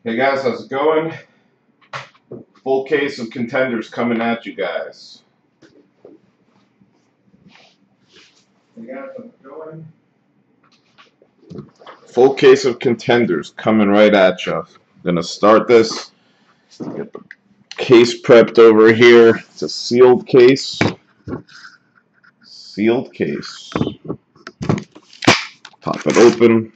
Hey guys, how's it going? Full case of contenders coming at you guys. Hey guys, how's it going? Full case of contenders coming right at you. Gonna start this. Get the case prepped over here. It's a sealed case. Sealed case. Pop it open.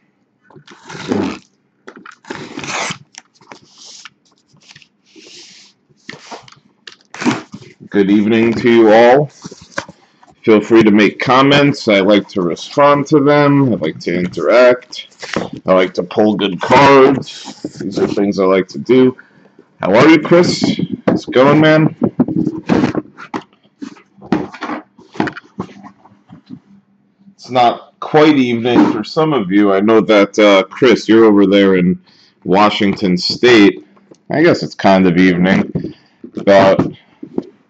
Good evening to you all. Feel free to make comments. I like to respond to them. I like to interact. I like to pull good cards. These are things I like to do. How are you, Chris? How's it going, man? It's not quite evening for some of you. I know that, Chris, you're over there in Washington State. I guess it's kind of evening. About,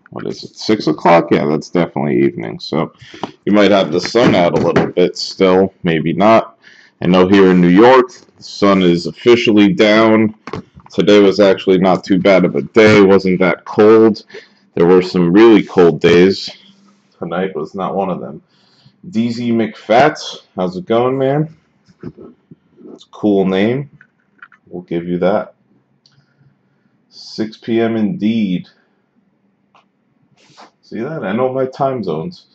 what is it, 6 o'clock? Yeah, that's definitely evening. So you might have the sun out a little bit still, maybe not. I know here in New York, the sun is officially down. Today was actually not too bad of a day. It wasn't that cold. There were some really cold days. Tonight was not one of them. DZ McFats, how's it going, man? It's a cool name. We'll give you that. 6 p.m. indeed. See that? I know my time zones.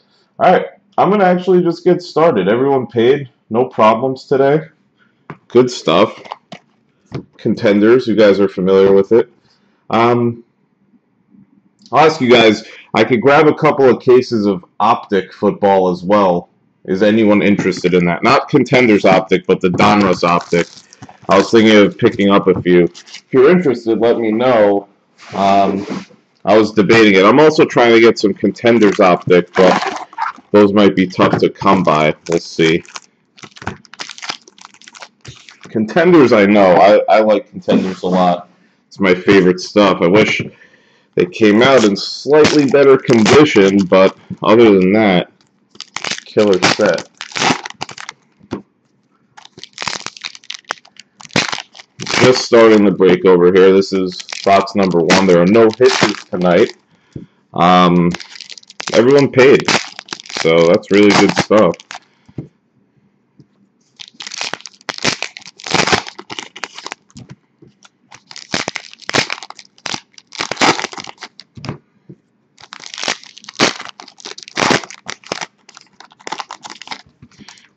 Alright, I'm going to actually just get started. Everyone paid. No problems today. Good stuff. Contenders, you guys are familiar with it. I'll ask you guys, I could grab a couple of cases of Optic football as well. Is anyone interested in that? Not Contenders Optic, but the Donruss Optic. I was thinking of picking up a few. If you're interested, let me know. I was debating it. I'm also trying to get some Contenders Optic, but those might be tough to come by. We'll see. Contenders, I know. I like Contenders a lot. It's my favorite stuff. I wish they came out in slightly better condition, but other than that, killer set. Just starting the break over here. This is box number 1. There are no hitters tonight. Everyone paid, so that's really good stuff.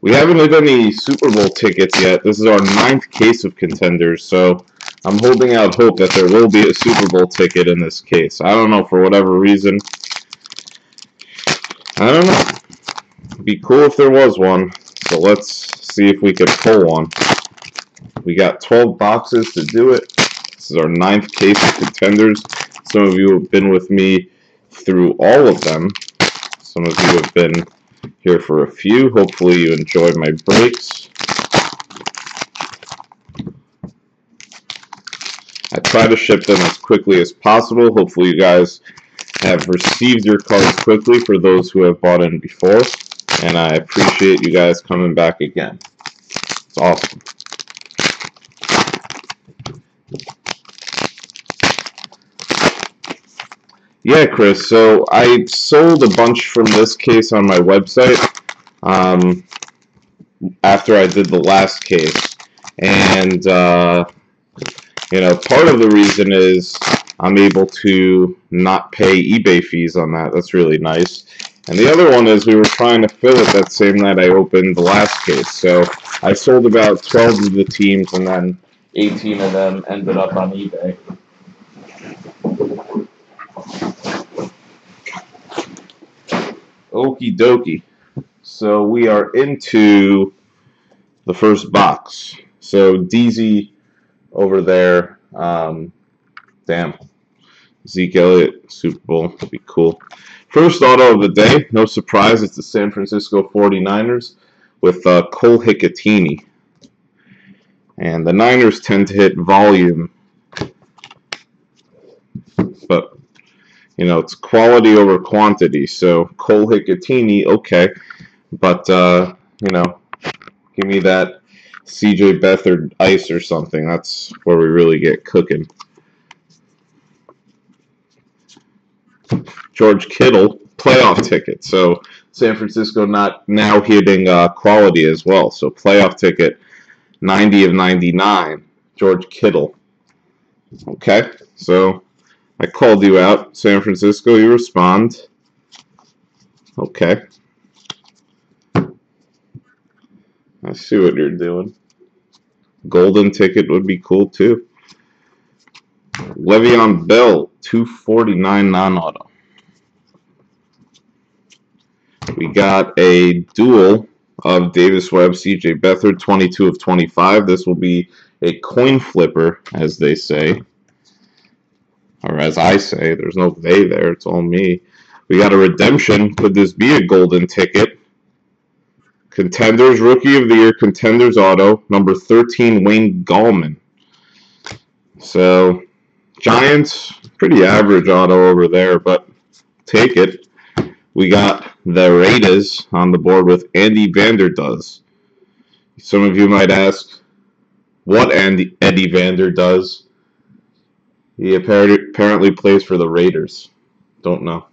We haven't hit any Super Bowl tickets yet. This is our 9th case of contenders, so I'm holding out hope that there will be a Super Bowl ticket in this case. I don't know, for whatever reason. I don't know. It'd be cool if there was one. So let's see if we can pull one. We got 12 boxes to do it. This is our 9th case of contenders. Some of you have been with me through all of them. Some of you have been here for a few. Hopefully you enjoyed my breaks. I try to ship them as quickly as possible. Hopefully you guys have received your cards quickly for those who have bought in before. And I appreciate you guys coming back again. It's awesome. Yeah, Chris, so I sold a bunch from this case on my website after I did the last case. And, you know, part of the reason is I'm able to not pay eBay fees on that. That's really nice. And the other one is we were trying to fill it that same night I opened the last case. So I sold about 12 of the teams, and then 18 of them ended up on eBay. Okie dokie. So we are into the first box. So DZ over there. Damn. Zeke Elliott, Super Bowl. That'd be cool. First auto of the day. No surprise. It's the San Francisco 49ers with Cole Hicatini. And the Niners tend to hit volume. But you know, it's quality over quantity. So Cole Hicatini, okay, but you know, give me that CJ Beathard ice or something. That's where we really get cooking. George Kittle, playoff ticket. So San Francisco not now hitting quality as well. So playoff ticket, 90 of 99. George Kittle. Okay, so I called you out, San Francisco. You respond. Okay. I see what you're doing. Golden ticket would be cool too. Le'Veon Bell, 249 non-auto. We got a duel of Davis Webb, CJ Beathard, 22 of 25. This will be a coin flipper, as they say. Or as I say, there's no they there, it's all me. We got a redemption. Could this be a golden ticket? Contenders, Rookie of the Year, Contenders Auto, number 13, Wayne Gallman. So, Giants, pretty average auto over there, but take it. We got the Raiders on the board with Andy Vander does. Some of you might ask what Eddie Vander does. He apparently plays for the Raiders. Don't know.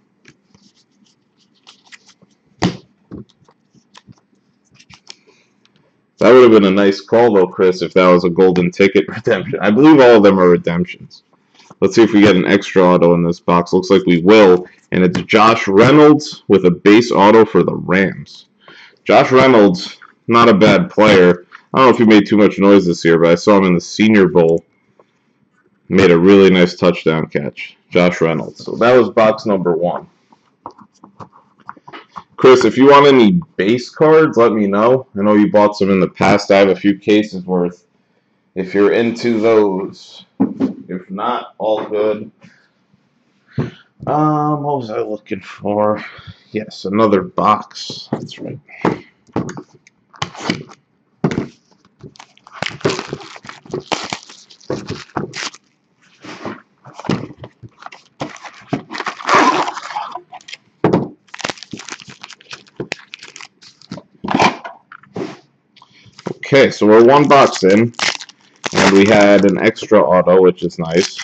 That would have been a nice call, though, Chris, if that was a golden ticket redemption. I believe all of them are redemptions. Let's see if we get an extra auto in this box. Looks like we will. And it's Josh Reynolds with a base auto for the Rams. Josh Reynolds, not a bad player. I don't know if he made too much noise this year, but I saw him in the Senior Bowl. Made a really nice touchdown catch. Josh Reynolds. So that was box number 1. Chris, if you want any base cards, let me know. I know you bought some in the past. I have a few cases worth. If you're into those. If not, all good. What was I looking for? Yes, another box. That's right. Okay, so we're 1 box in, and we had an extra auto, which is nice.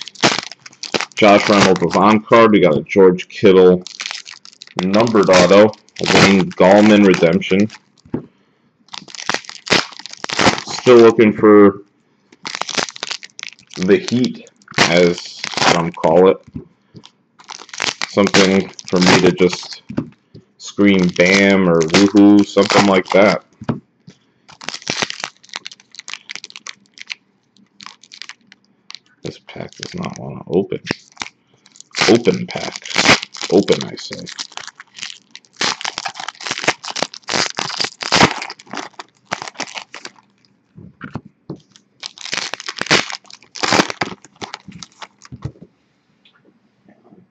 Josh Reynolds was on card. We got a George Kittle numbered auto, a Wayne Gallman redemption. Still looking for the heat, as some call it. Something for me to just scream bam or woohoo, something like that. This pack does not want to open. Open pack. Open, I say.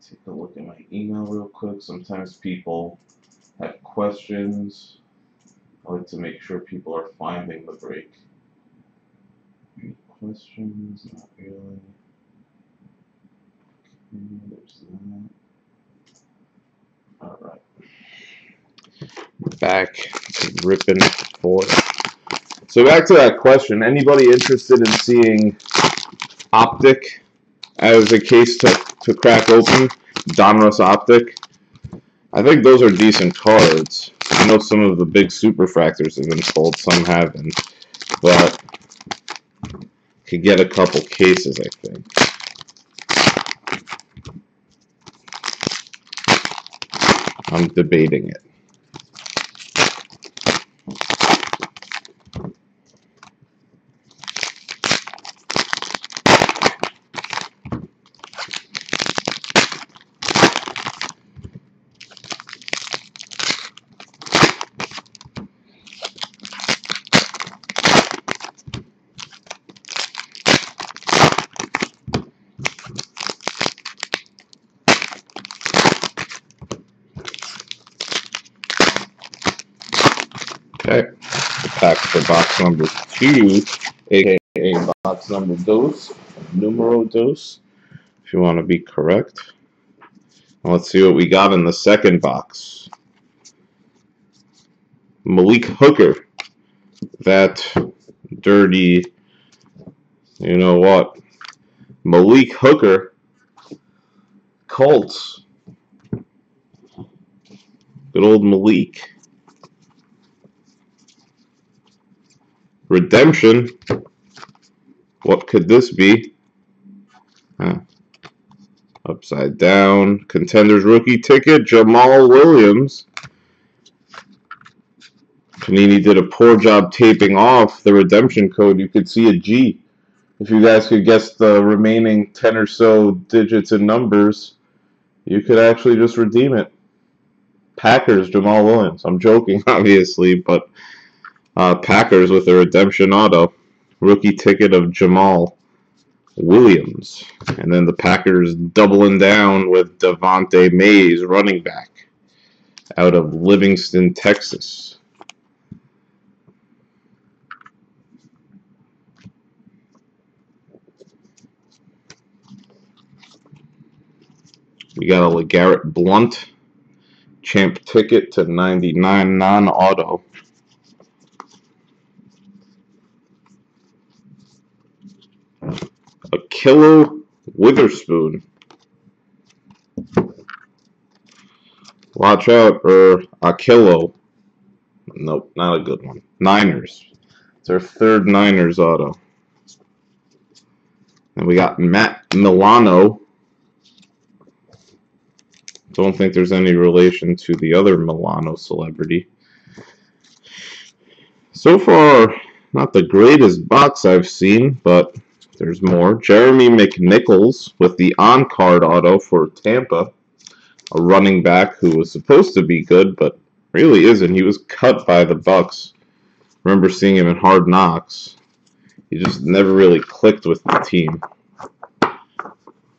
Take a look at my email real quick. Sometimes people have questions. I like to make sure people are finding the break. Any questions? Not really. Okay, there's that. Alright. Back to ripping for it. So back to that question. Anybody interested in seeing Optic as a case to crack open? Donruss Optic. I think those are decent cards. I know some of the big superfractors have been sold, some haven't, but could get a couple cases, I think. I'm debating it. Okay, back to box number 2, aka box number dos, numero dos, if you want to be correct. Now let's see what we got in the second box. Malik Hooker, that dirty, you know what? Malik Hooker, Colts. Good old Malik. Redemption. What could this be? Upside down. Contenders rookie ticket. Jamal Williams. Panini did a poor job taping off the redemption code. You could see a G. If you guys could guess the remaining 10 or so digits and numbers, you could actually just redeem it. Packers, Jamal Williams. I'm joking, obviously, but Packers with a redemption auto. Rookie ticket of Jamal Williams. And then the Packers doubling down with Devontae Mays, running back, out of Livingston, Texas. We got a LeGarrette Blount champ ticket to 99 non-auto. Akilo Witherspoon. Watch out, Akilo. Nope, not a good one. Niners. It's our third Niners auto. And we got Matt Milano. Don't think there's any relation to the other Milano celebrity. So far, not the greatest box I've seen, but there's more. Jeremy McNichols with the on-card auto for Tampa. A running back who was supposed to be good, but really isn't. He was cut by the Bucs. Remember seeing him in Hard Knocks. He just never really clicked with the team.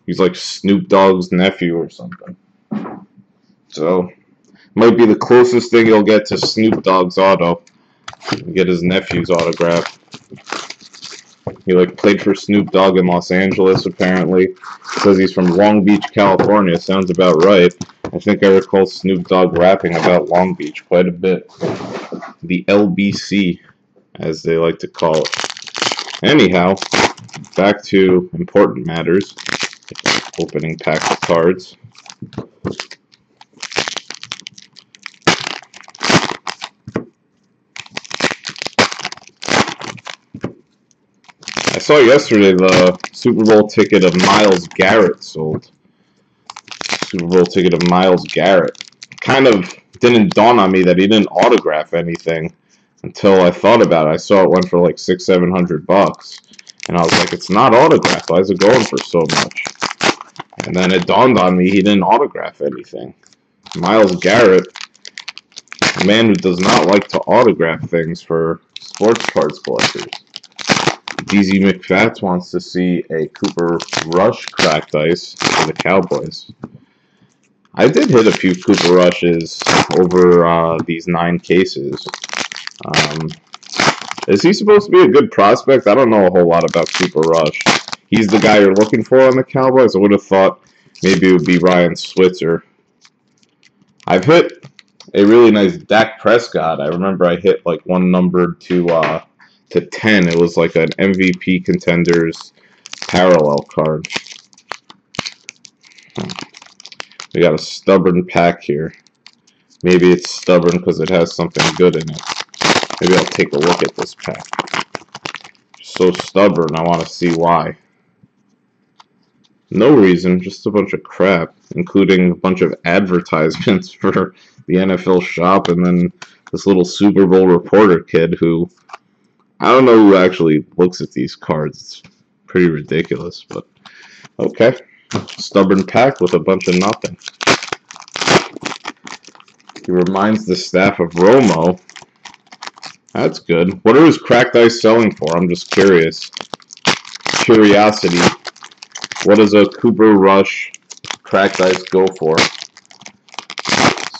He's like Snoop Dogg's nephew or something. So, might be the closest thing you'll get to Snoop Dogg's auto. Get his nephew's autograph. He played for Snoop Dogg in Los Angeles, apparently. Says he's from Long Beach, California. Sounds about right. I think I recall Snoop Dogg rapping about Long Beach quite a bit. The LBC, as they like to call it. Anyhow, back to important matters. Opening pack of cards. I saw yesterday the Super Bowl ticket of Myles Garrett sold. Super Bowl ticket of Myles Garrett. Kind of didn't dawn on me that he didn't autograph anything until I thought about it. I saw it went for like $600-700, and I was like, it's not autographed. Why is it going for so much? And then it dawned on me he didn't autograph anything. Myles Garrett, a man who does not like to autograph things for sports cards collectors. DZ McFats wants to see a Cooper Rush cracked ice for the Cowboys. I did hit a few Cooper Rushes over these 9 cases. Is he supposed to be a good prospect? I don't know a whole lot about Cooper Rush. He's the guy you're looking for on the Cowboys? I would have thought maybe it would be Ryan Switzer. I've hit a really nice Dak Prescott. I remember I hit like one numbered to 10. It was like an MVP Contenders parallel card. We got a stubborn pack here. Maybe it's stubborn because it has something good in it. Maybe I'll take a look at this pack. So stubborn, I want to see why. No reason, just a bunch of crap, including a bunch of advertisements for the NFL shop, and then this little Super Bowl reporter kid who, I don't know who actually looks at these cards. It's pretty ridiculous, but okay. Stubborn pack with a bunch of nothing. He reminds the staff of Romo. That's good. What are his cracked ice selling for? I'm just curious. Curiosity. What does a Cooper Rush cracked ice go for?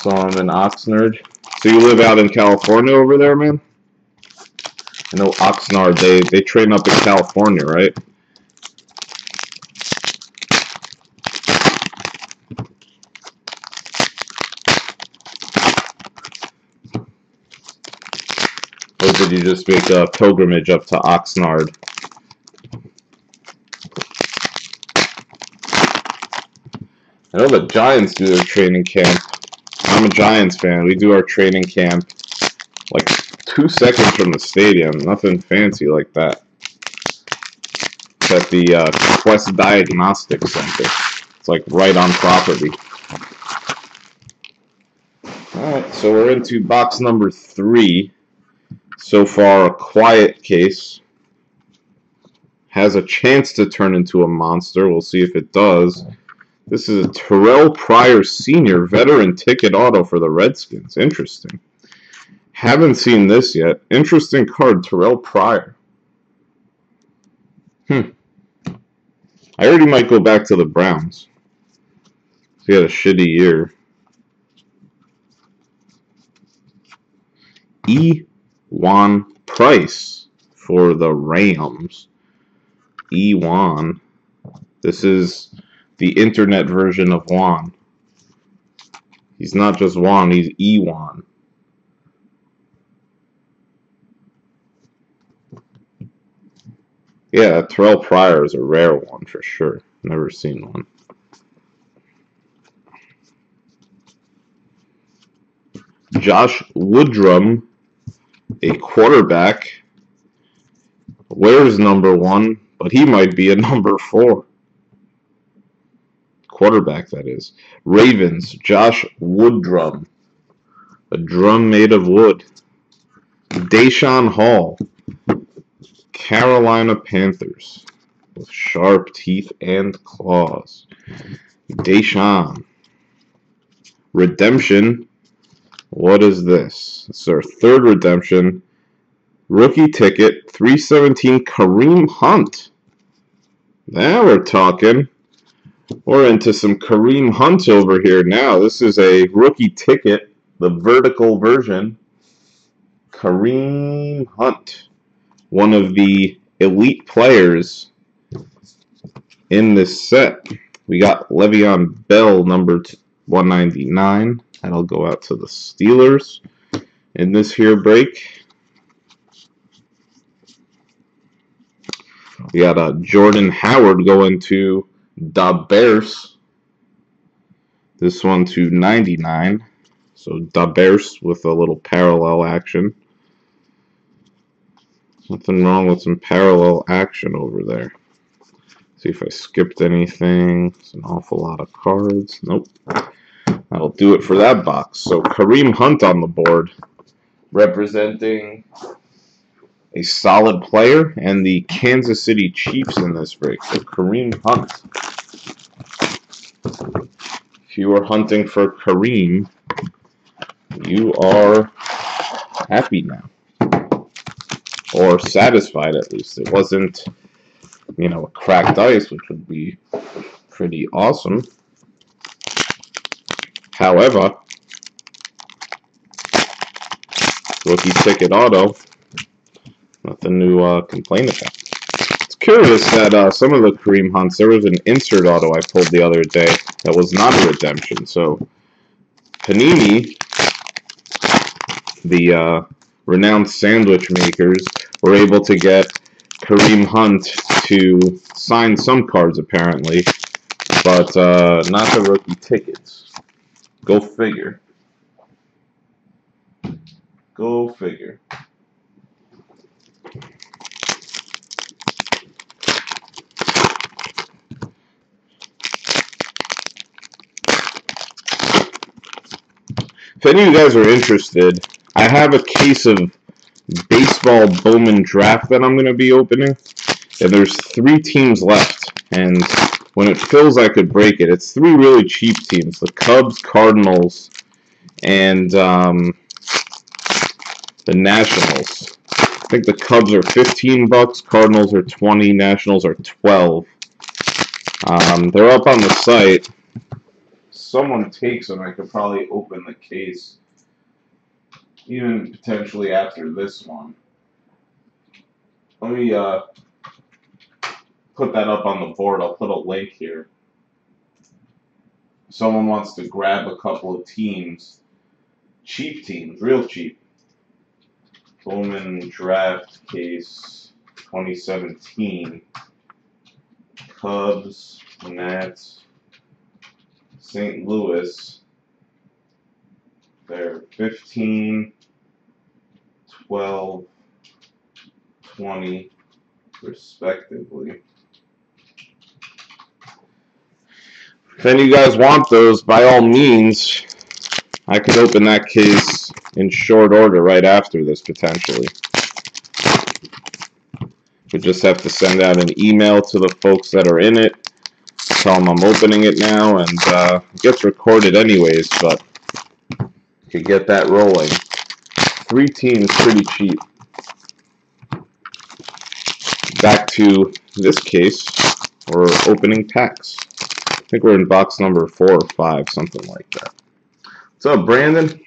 So I'm an Oxnard. So you live out in California over there, man? I know Oxnard, they train up in California, right? did you just make a pilgrimage up to Oxnard? I know the Giants do their training camp. I'm a Giants fan. We do our training camp like 2 seconds from the stadium. Nothing fancy like that. It's at the Quest Diagnostic Center. It's like right on property. Alright, so we're into box number 3. So far, a quiet case. Has a chance to turn into a monster. We'll see if it does. This is a Terrell Pryor Sr. veteran ticket auto for the Redskins. Interesting. Haven't seen this yet. Interesting card, Terrell Pryor. I heard he might go back to the Browns. He had a shitty year. Juan Price for the Rams. Juan. This is the internet version of Juan. He's not just Juan, he's Juan. Yeah, Terrell Pryor is a rare one for sure. Never seen one. Josh Woodrum, a quarterback. Wears number 1, but he might be a number 4. Quarterback, that is. Ravens, Josh Woodrum. A drum made of wood. Deshaun Hall. Carolina Panthers. With sharp teeth and claws. Deshaun. Redemption. What is this? It's our 3rd redemption. Rookie ticket. 317 Kareem Hunt. Now we're talking. We're into some Kareem Hunt over here now. This is a rookie ticket, the vertical version. Kareem Hunt, one of the elite players in this set. We got Le'Veon Bell, number 199. That'll go out to the Steelers in this here break. We got Jordan Howard going to the Bears. This one to 99. So the Bears with a little parallel action. Nothing wrong with some parallel action over there. See if I skipped anything. It's an awful lot of cards. Nope. That'll do it for that box. So Kareem Hunt on the board, representing a solid player and the Kansas City Chiefs in this break. So Kareem Hunt. If you are hunting for Kareem, you are happy now. Or satisfied, at least. It wasn't, a cracked ice, which would be pretty awesome. However, rookie ticket auto, nothing to complain about. It's curious that some of the Kareem Hunts, there was an insert auto I pulled the other day that was not a redemption. So, Panini, the renowned sandwich makers, were able to get Kareem Hunt to sign some cards, apparently, but not the rookie tickets. Go figure. Go figure. If any of you guys are interested, I have a case of baseball Bowman draft that I'm going to be opening. And there's 3 teams left. And when it fills, I could break it. It's 3 really cheap teams. The Cubs, Cardinals, and the Nationals. I think the Cubs are $15, Cardinals are 20, Nationals are 12. They're up on the site. Someone takes them, I could probably open the case, even potentially after this one. Let me put that up on the board. I'll put a link here. Someone wants to grab a couple of teams, cheap teams, real cheap. Bowman Draft Case 2017. Cubs, Nats, St. Louis. They're 15, 12, 20, respectively. If any of you guys want those, by all means, I could open that case in short order right after this, potentially. We just have to send out an email to the folks that are in it, tell them I'm opening it now, and it gets recorded anyways, but you could get that rolling. 3 teams, pretty cheap. Back to this case, we're opening packs. I think we're in box number 4 or 5, something like that. What's up, Brandon?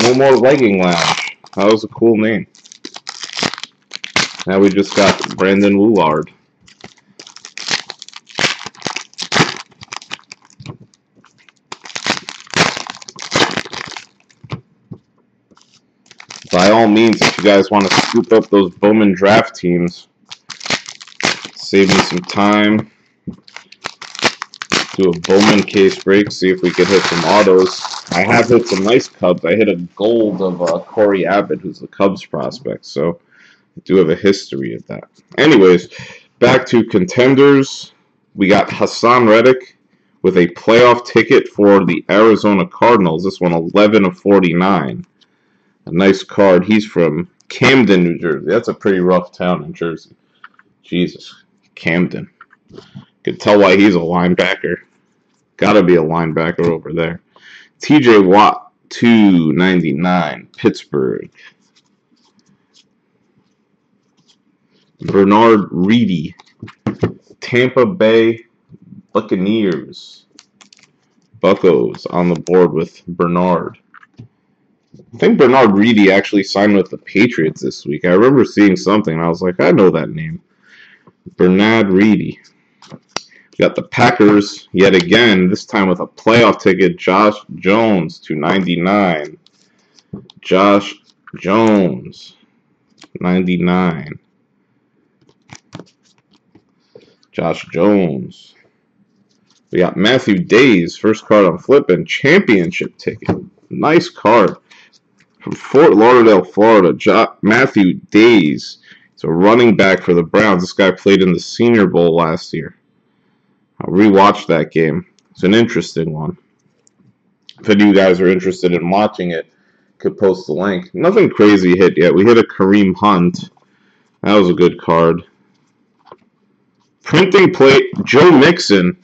No More Legging Lounge. That was a cool name. Now we just got Brandon Woolard. By all means, if you guys want to scoop up those Bowman draft teams, save me some time. Do a Bowman case break, see if we could hit some autos. I have hit some nice Cubs. I hit a gold of Corey Abbott, who's the Cubs prospect, so I do have a history of that. Anyways, back to contenders. We got Hassan Reddick with a playoff ticket for the Arizona Cardinals. This one 11 of 49. A nice card. He's from Camden, New Jersey. That's a pretty rough town in Jersey. Jesus, Camden. Could tell why he's a linebacker. Gotta be a linebacker over there. TJ Watt, 299, Pittsburgh. Bernard Reedy, Tampa Bay Buccaneers. Buccos on the board with Bernard. I think Bernard Reedy actually signed with the Patriots this week. I remember seeing something, and I was like, I know that name. Bernard Reedy. We got the Packers yet again, this time with a playoff ticket. Josh Jones, 299. Josh Jones, 99. Josh Jones. We got Matthew Days, first card on flipping, championship ticket. Nice card. From Fort Lauderdale, Florida, Matthew Days. He's a running back for the Browns. This guy played in the Senior Bowl last year. I'll rewatch that game. It's an interesting one. If any of you guys are interested in watching it, could post the link. Nothing crazy hit yet. We hit a Kareem Hunt. That was a good card. Printing plate, Joe Mixon.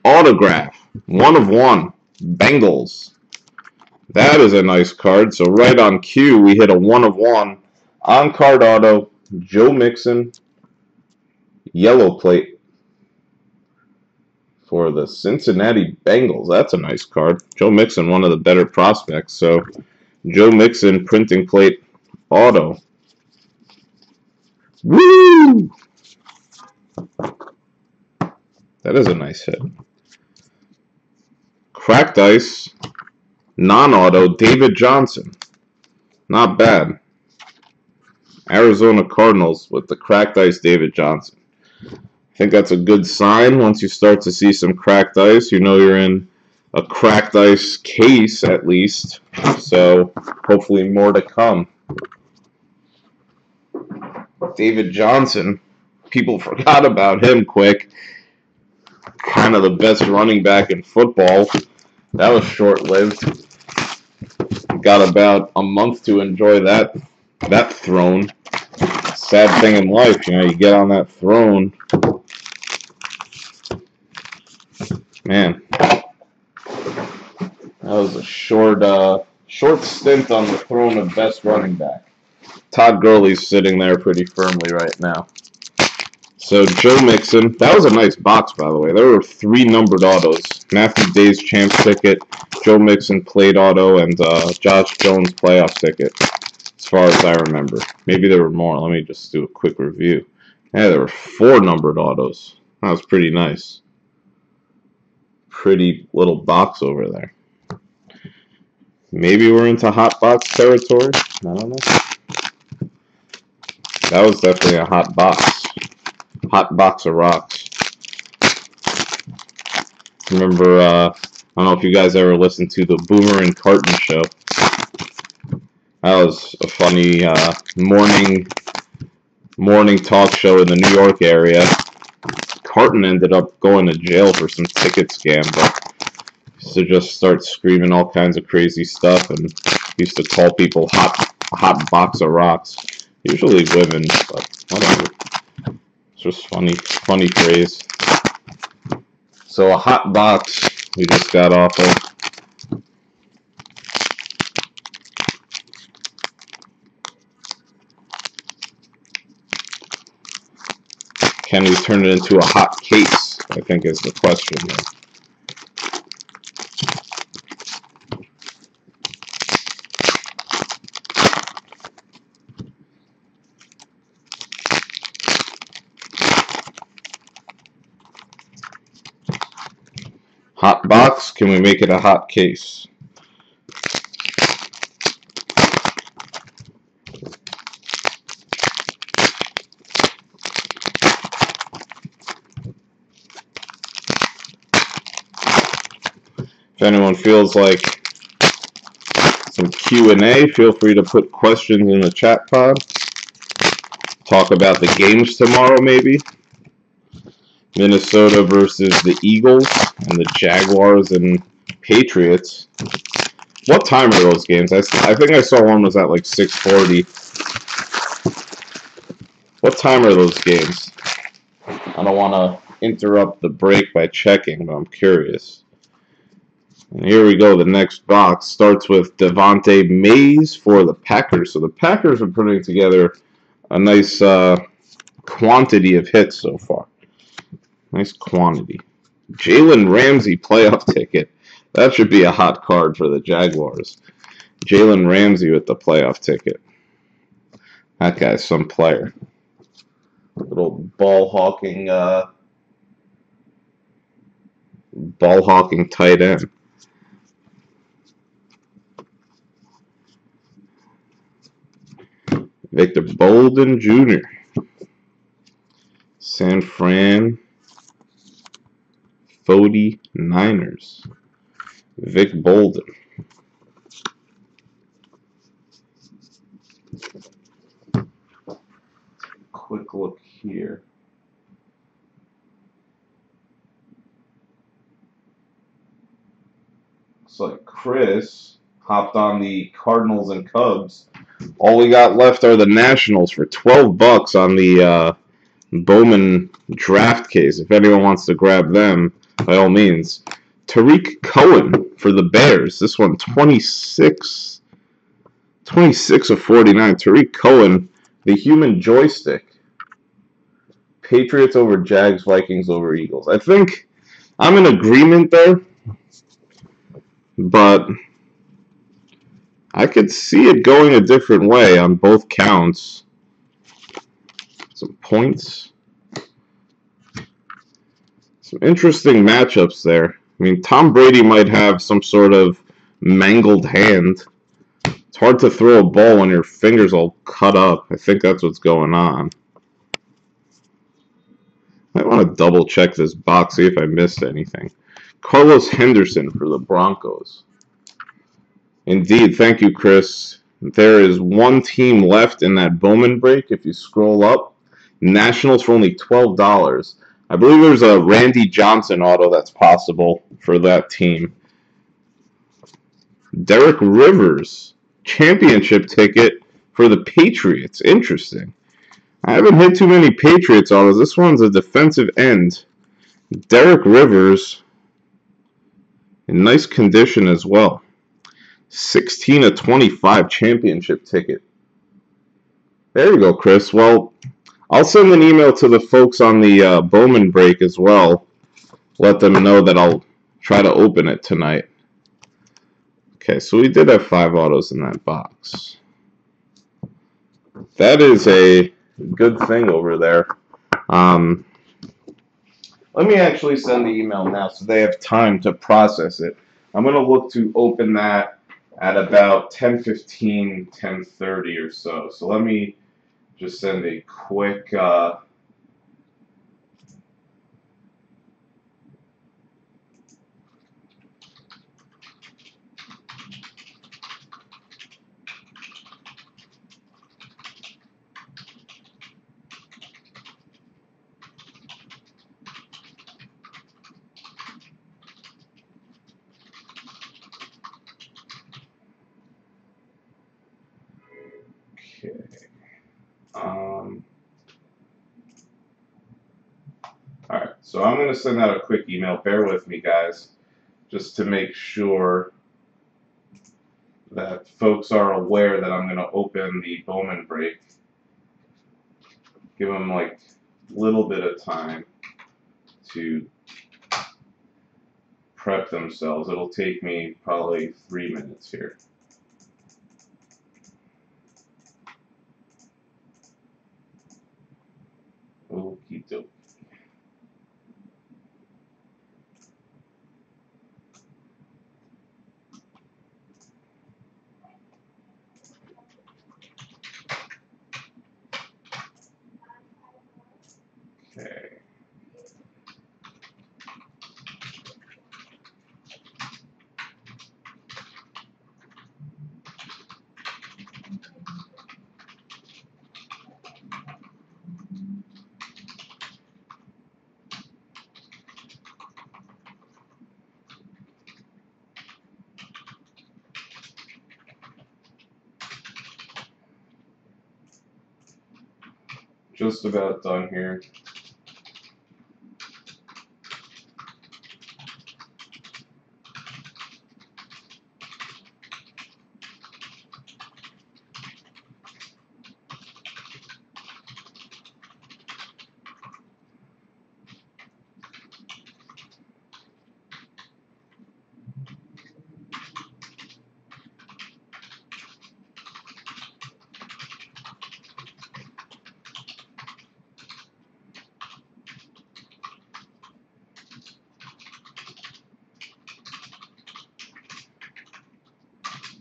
Autograph. 1 of 1. Bengals. That is a nice card. So right on cue, we hit a 1 of 1. On-card auto, Joe Mixon. Yellow plate for the Cincinnati Bengals. That's a nice card. Joe Mixon, one of the better prospects. So Joe Mixon, printing plate, auto. Woo! That is a nice hit. Cracked ice, non-auto, David Johnson. Not bad. Arizona Cardinals with the cracked ice, David Johnson. I think that's a good sign. Once you start to see some cracked ice, you know you're in a cracked ice case at least. So hopefully more to come. David Johnson, people forgot about him quick. Kind of the best running back in football. That was short-lived. Got about a month to enjoy that throne. Sad thing in life, you know, you get on that throne. Man, that was a short stint on the throne of best running back. Todd Gurley's sitting there pretty firmly right now. So Joe Mixon, that was a nice box, by the way. There were 3 numbered autos. Matthew Days champ ticket, Joe Mixon plate auto, and Josh Jones playoff ticket, as far as I remember. Maybe there were more. Let me just do a quick review. Yeah, there were 4 numbered autos. That was pretty nice. Pretty little box over there. Maybe we're into hot box territory. I don't know. That was definitely a hot box. Hot box of rocks. Remember, I don't know if you guys ever listened to the Boomer and Carton show. That was a funny morning talk show in the New York area. Carton ended up going to jail for some ticket scam, but used to just start screaming all kinds of crazy stuff, and used to call people hot box of rocks. Usually women, but whatever. It's just funny phrase. So a hot box we just got off of. Can we turn it into a hot case? I think is the question here. Hot box, can we make it a hot case? If anyone feels like some Q&A, feel free to put questions in the chat pod. Talk about the games tomorrow, maybe. Minnesota versus the Eagles and the Jaguars and Patriots. What time are those games? I think I saw one was at like 6:40. What time are those games? I don't want to interrupt the break by checking, but I'm curious. And here we go. The next box starts with Devontae Mays for the Packers. So the Packers are putting together a nice quantity of hits so far. Nice quantity. Jalen Ramsey playoff ticket. That should be a hot card for the Jaguars. Jalen Ramsey with the playoff ticket. That guy's some player. Little ball hawking tight end. Victor Bolden Jr. San Fran 49ers. Vic Bolden. Quick look here. Looks like Chris hopped on the Cardinals and Cubs. All we got left are the Nationals for $12 on the Bowman draft case. If anyone wants to grab them, by all means. Tariq Cohen for the Bears. This one, 26 of 49. Tariq Cohen, the human joystick. Patriots over Jags, Vikings over Eagles. I think I'm in agreement there, but I could see it going a different way on both counts. Some points. Some interesting matchups there. I mean, Tom Brady might have some sort of mangled hand. It's hard to throw a ball when your fingers all cut up. I think that's what's going on. I want to double check this box, see if I missed anything. Carlos Henderson for the Broncos. Indeed, thank you, Chris. There is one team left in that Bowman break. If you scroll up, Nationals for only $12. I believe there's a Randy Johnson auto that's possible for that team. Derek Rivers, championship ticket for the Patriots. Interesting. I haven't hit too many Patriots autos. This one's a defensive end. Derek Rivers, in nice condition as well. 16 of 25 championship ticket. There you go, Chris. Well, I'll send an email to the folks on the Bowman break as well. Let them know that I'll try to open it tonight. Okay, so we did have 5 autos in that box. That is a good thing over there. Let me actually send the email now so they have time to process it. I'm going to look to open that at about 10:15, 10:30 or so. So let me just send a quick okay. Alright, so I'm going to send out a quick email. Bear with me, guys, just to make sure that folks are aware that I'm going to open the Bowman break. Give them like a little bit of time to prep themselves. It'll take me probably 3 minutes here. Okie dokie. Okay. Just about done here.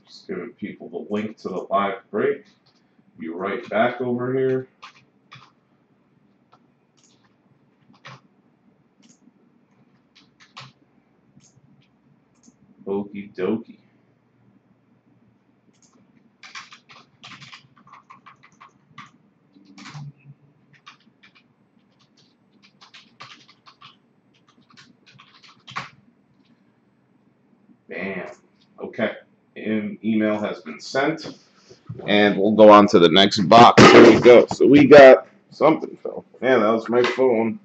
Just giving people the link to the live break. Be right back over here. Okie dokie. Bam. Okay. Email has been sent. And we'll go on to the next box. Here we go. So we got something fell. Yeah, that was my phone.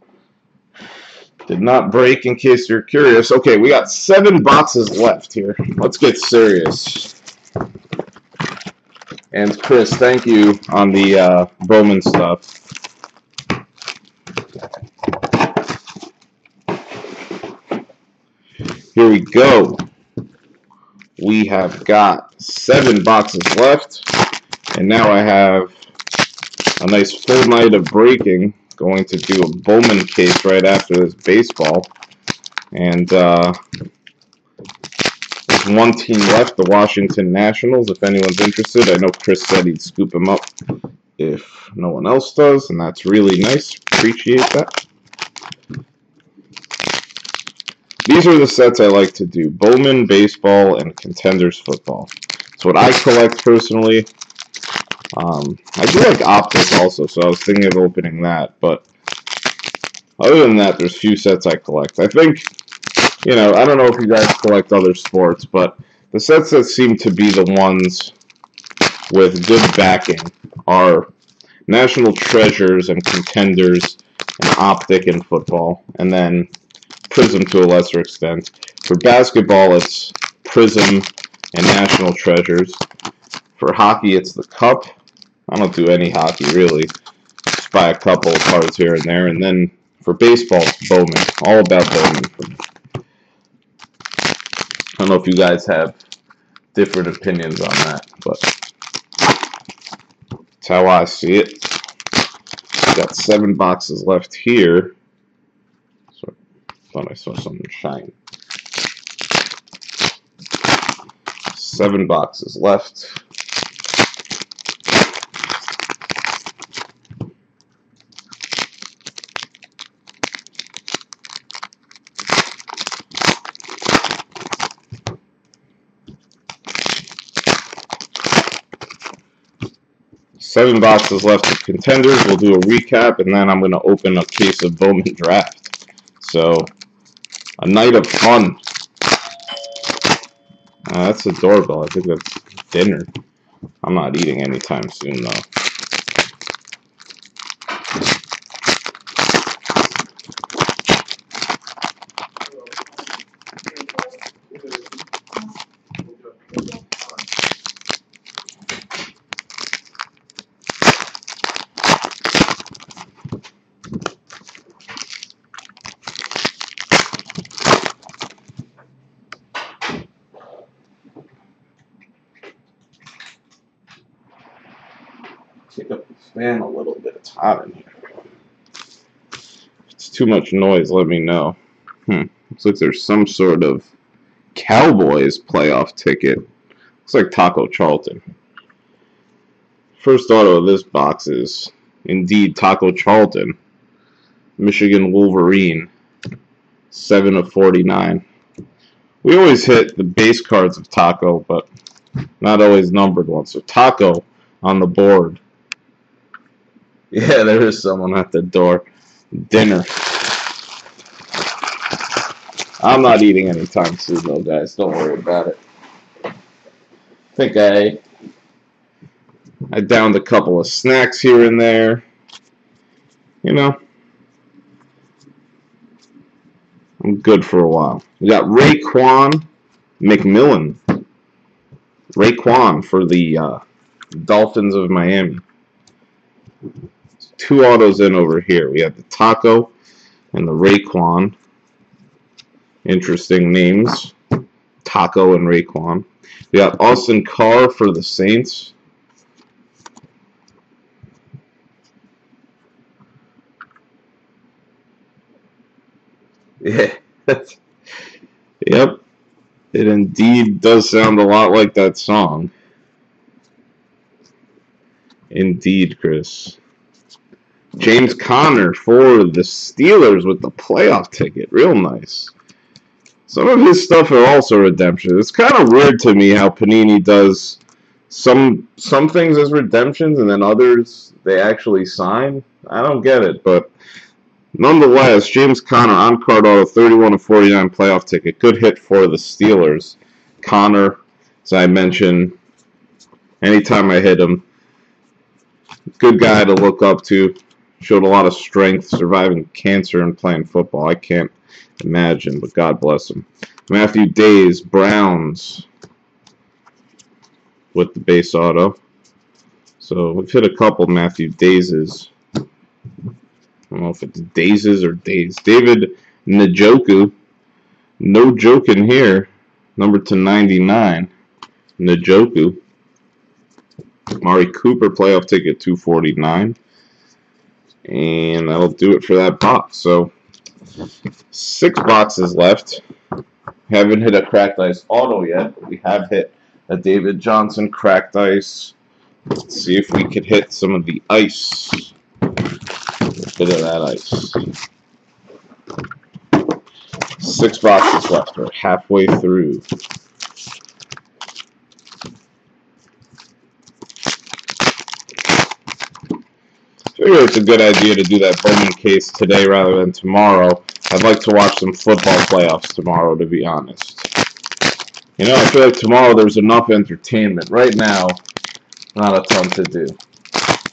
Did not break, in case you're curious. Okay, we got 7 boxes left here. Let's get serious. And Chris, thank you on the Bowman stuff. Here we go. We have got 7 boxes left. And now I have a nice full night of breaking. Going to do a Bowman case right after this baseball. And there's one team left, the Washington Nationals, if anyone's interested. I know Chris said he'd scoop them up if no one else does, and that's really nice. Appreciate that. These are the sets I like to do. Bowman baseball and Contenders football. It's what I collect personally. I do like Optic also, so I was thinking of opening that, but other than that, there's few sets I collect. I think, I don't know if you guys collect other sports, but the sets that seem to be the ones with good backing are National Treasures and Contenders and Optic in football, and then Prism to a lesser extent. For basketball, it's Prism and National Treasures. For hockey, it's the Cup. I don't do any hockey, really. Just buy a couple of cards here and there. And then for baseball, it's Bowman. All about Bowman for me. I don't know if you guys have different opinions on that, but that's how I see it. Got 7 boxes left here. So I thought I saw something shine. 7 boxes left. Seven boxes left of contenders. We'll do a recap, and then I'm going to open a case of Bowman Draft. So, a night of fun. That's the doorbell. I think that's dinner. I'm not eating anytime soon, though. Take up the fan a little bit. It's hot in here. If it's too much noise, let me know. Looks like there's some sort of Cowboys playoff ticket. Looks like Taco Charlton. First auto of this box is indeed Taco Charlton. Michigan Wolverine. 7 of 49. We always hit the base cards of Taco, but not always numbered ones. So Taco on the board. Yeah, there is someone at the door. Dinner. I'm not eating anytime soon, though, guys. Don't worry about it. I think I downed a couple of snacks here and there. You know, I'm good for a while. We got Raekwon McMillan. Raekwon for the Dolphins of Miami. 2 autos in over here. We have the Taco and the Raekwon. Interesting names. Taco and Raekwon. We got Austin Carr for the Saints. Yeah. Yep. It indeed does sound a lot like that song. Indeed, Chris. James Conner for the Steelers with the playoff ticket. Real nice. Some of his stuff are also redemptions. It's kind of weird to me how Panini does some things as redemptions and then others they actually sign. I don't get it, but nonetheless, James Conner on-card auto, 31 of 49 playoff ticket. Good hit for the Steelers. Conner, as I mentioned, anytime I hit him, good guy to look up to. Showed a lot of strength, surviving cancer and playing football. I can't imagine, but God bless him. Matthew Days, Browns, with the base auto. So we've hit a couple Matthew Dayses. I don't know if it's Dayses or Days. David Njoku. No joke in here. Number to 99. Njoku. Mari Cooper playoff ticket 249. And that'll do it for that box. So 6 boxes left. Haven't hit a cracked ice auto yet, but we have hit a David Johnson cracked ice. Let's see if we could hit some of the ice. A bit of that ice. 6 boxes left. We're halfway through. I figure it's a good idea to do that Bowman case today rather than tomorrow. I'd like to watch some football playoffs tomorrow, to be honest. You know, I feel like tomorrow there's enough entertainment. Right now, not a ton to do.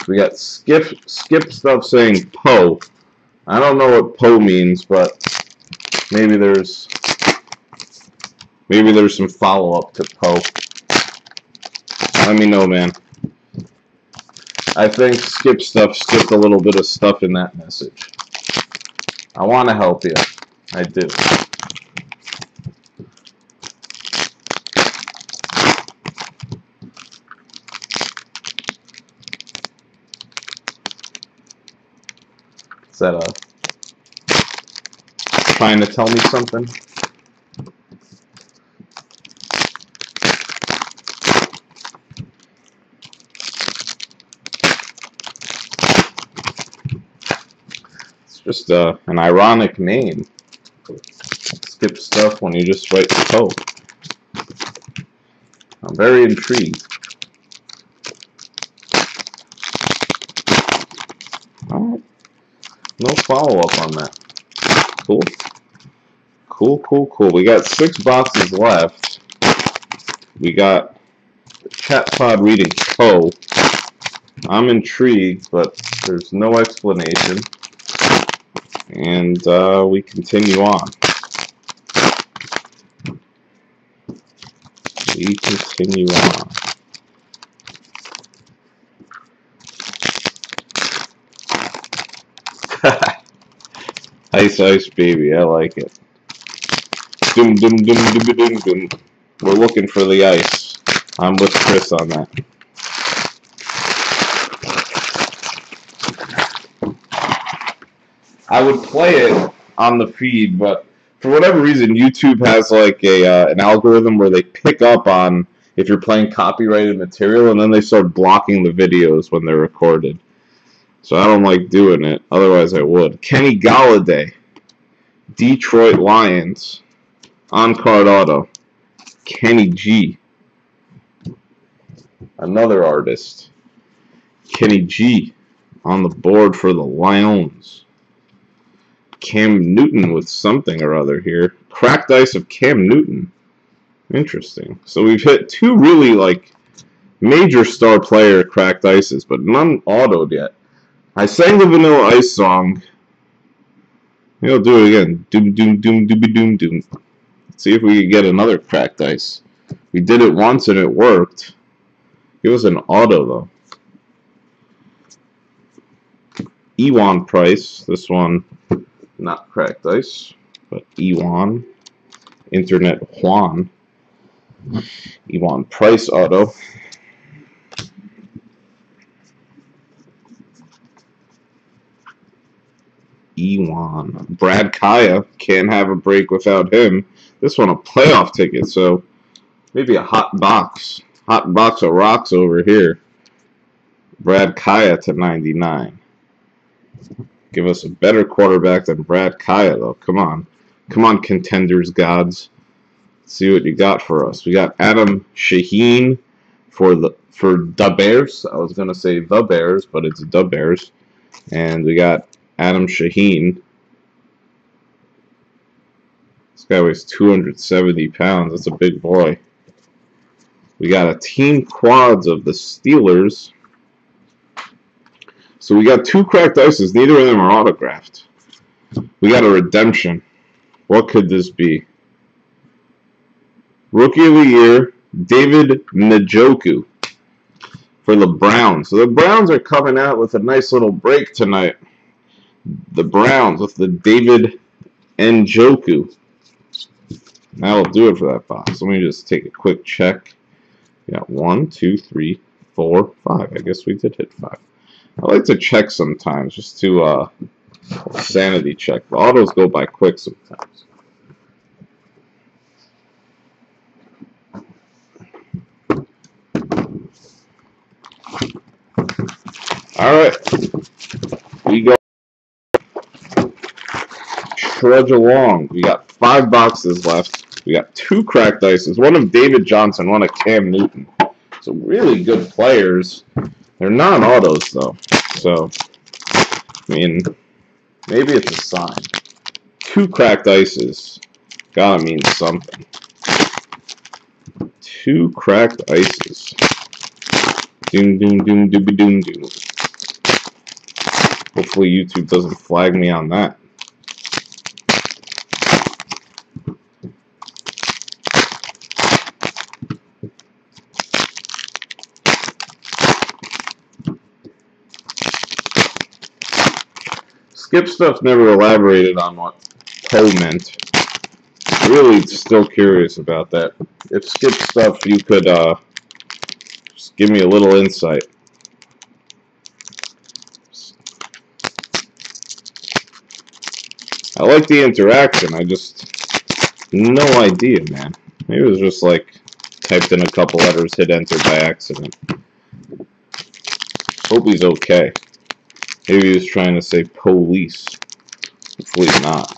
We got skip stuff saying Poe. I don't know what Poe means, but maybe there's some follow-up to Poe. Let me know, man. I think skip stuff skipped a little bit of stuff in that message. I want to help you. I do. Is that trying to tell me something? Just an ironic name. Skip stuff when you just write Poe. I'm very intrigued. Alright. No follow-up on that. Cool. Cool. We got 6 boxes left. We got Chat Pod reading Poe. I'm intrigued, but there's no explanation. And we continue on. Ice, baby. I like it. Doom. We're looking for the ice. I'm with Chris on that. I would play it on the feed, but for whatever reason, YouTube has like an algorithm where they pick up on if you're playing copyrighted material, and then they start blocking the videos when they're recorded. So I don't like doing it. Otherwise, I would. Kenny Galladay, Detroit Lions, on-card auto. Kenny G, another artist. Kenny G on the board for the Lions. Cam Newton with something or other here. Cracked ice of Cam Newton. Interesting. So we've hit 2 really like major star player cracked ices, but none autoed yet. I sang the Vanilla Ice song. Maybe I'll do it again. Doom. Let's see if we can get another cracked ice. We did it once and it worked. It was an auto though. Ewan Price. This one, not cracked ice, but Ewan. Internet Juan. Ewan Price auto. Ewan. Brad Kaya. Can't have a break without him. This one a playoff ticket, so maybe a hot box. Hot box of rocks over here. Brad Kaya to 99. Give us a better quarterback than Brad Kaya, though. Come on. Come on, contenders gods. Let's see what you got for us. We got Adam Shaheen for the Bears. I was going to say the Bears, but it's the Bears. And we got Adam Shaheen. This guy weighs 270 pounds. That's a big boy. We got a team quads of the Steelers. So we got 2 cracked ices. Neither of them are autographed. We got a redemption. What could this be? Rookie of the Year, David Njoku for the Browns. So the Browns are coming out with a nice little break tonight. The Browns with the David Njoku. That'll do it for that box. Let me just take a quick check. We got 1, 2, 3, 4, 5. I guess we did hit 5. I like to check sometimes just to sanity check. The autos go by quick sometimes. Alright. We go trudge along. We got 5 boxes left. We got 2 cracked ices. One of David Johnson, one of Cam Newton. So really good players. They're non-autos though. So, I mean, maybe it's a sign. 2 cracked ices. Gotta mean something. 2 cracked ices. Doom. Hopefully YouTube doesn't flag me on that. Skip stuff never elaborated on what Poe meant. Really still curious about that. If Skip stuff, you could just give me a little insight. I like the interaction. I just no idea, man. Maybe it was just like typed in a couple letters, hit enter by accident. Hope he's okay. Maybe he was trying to say police. Hopefully not.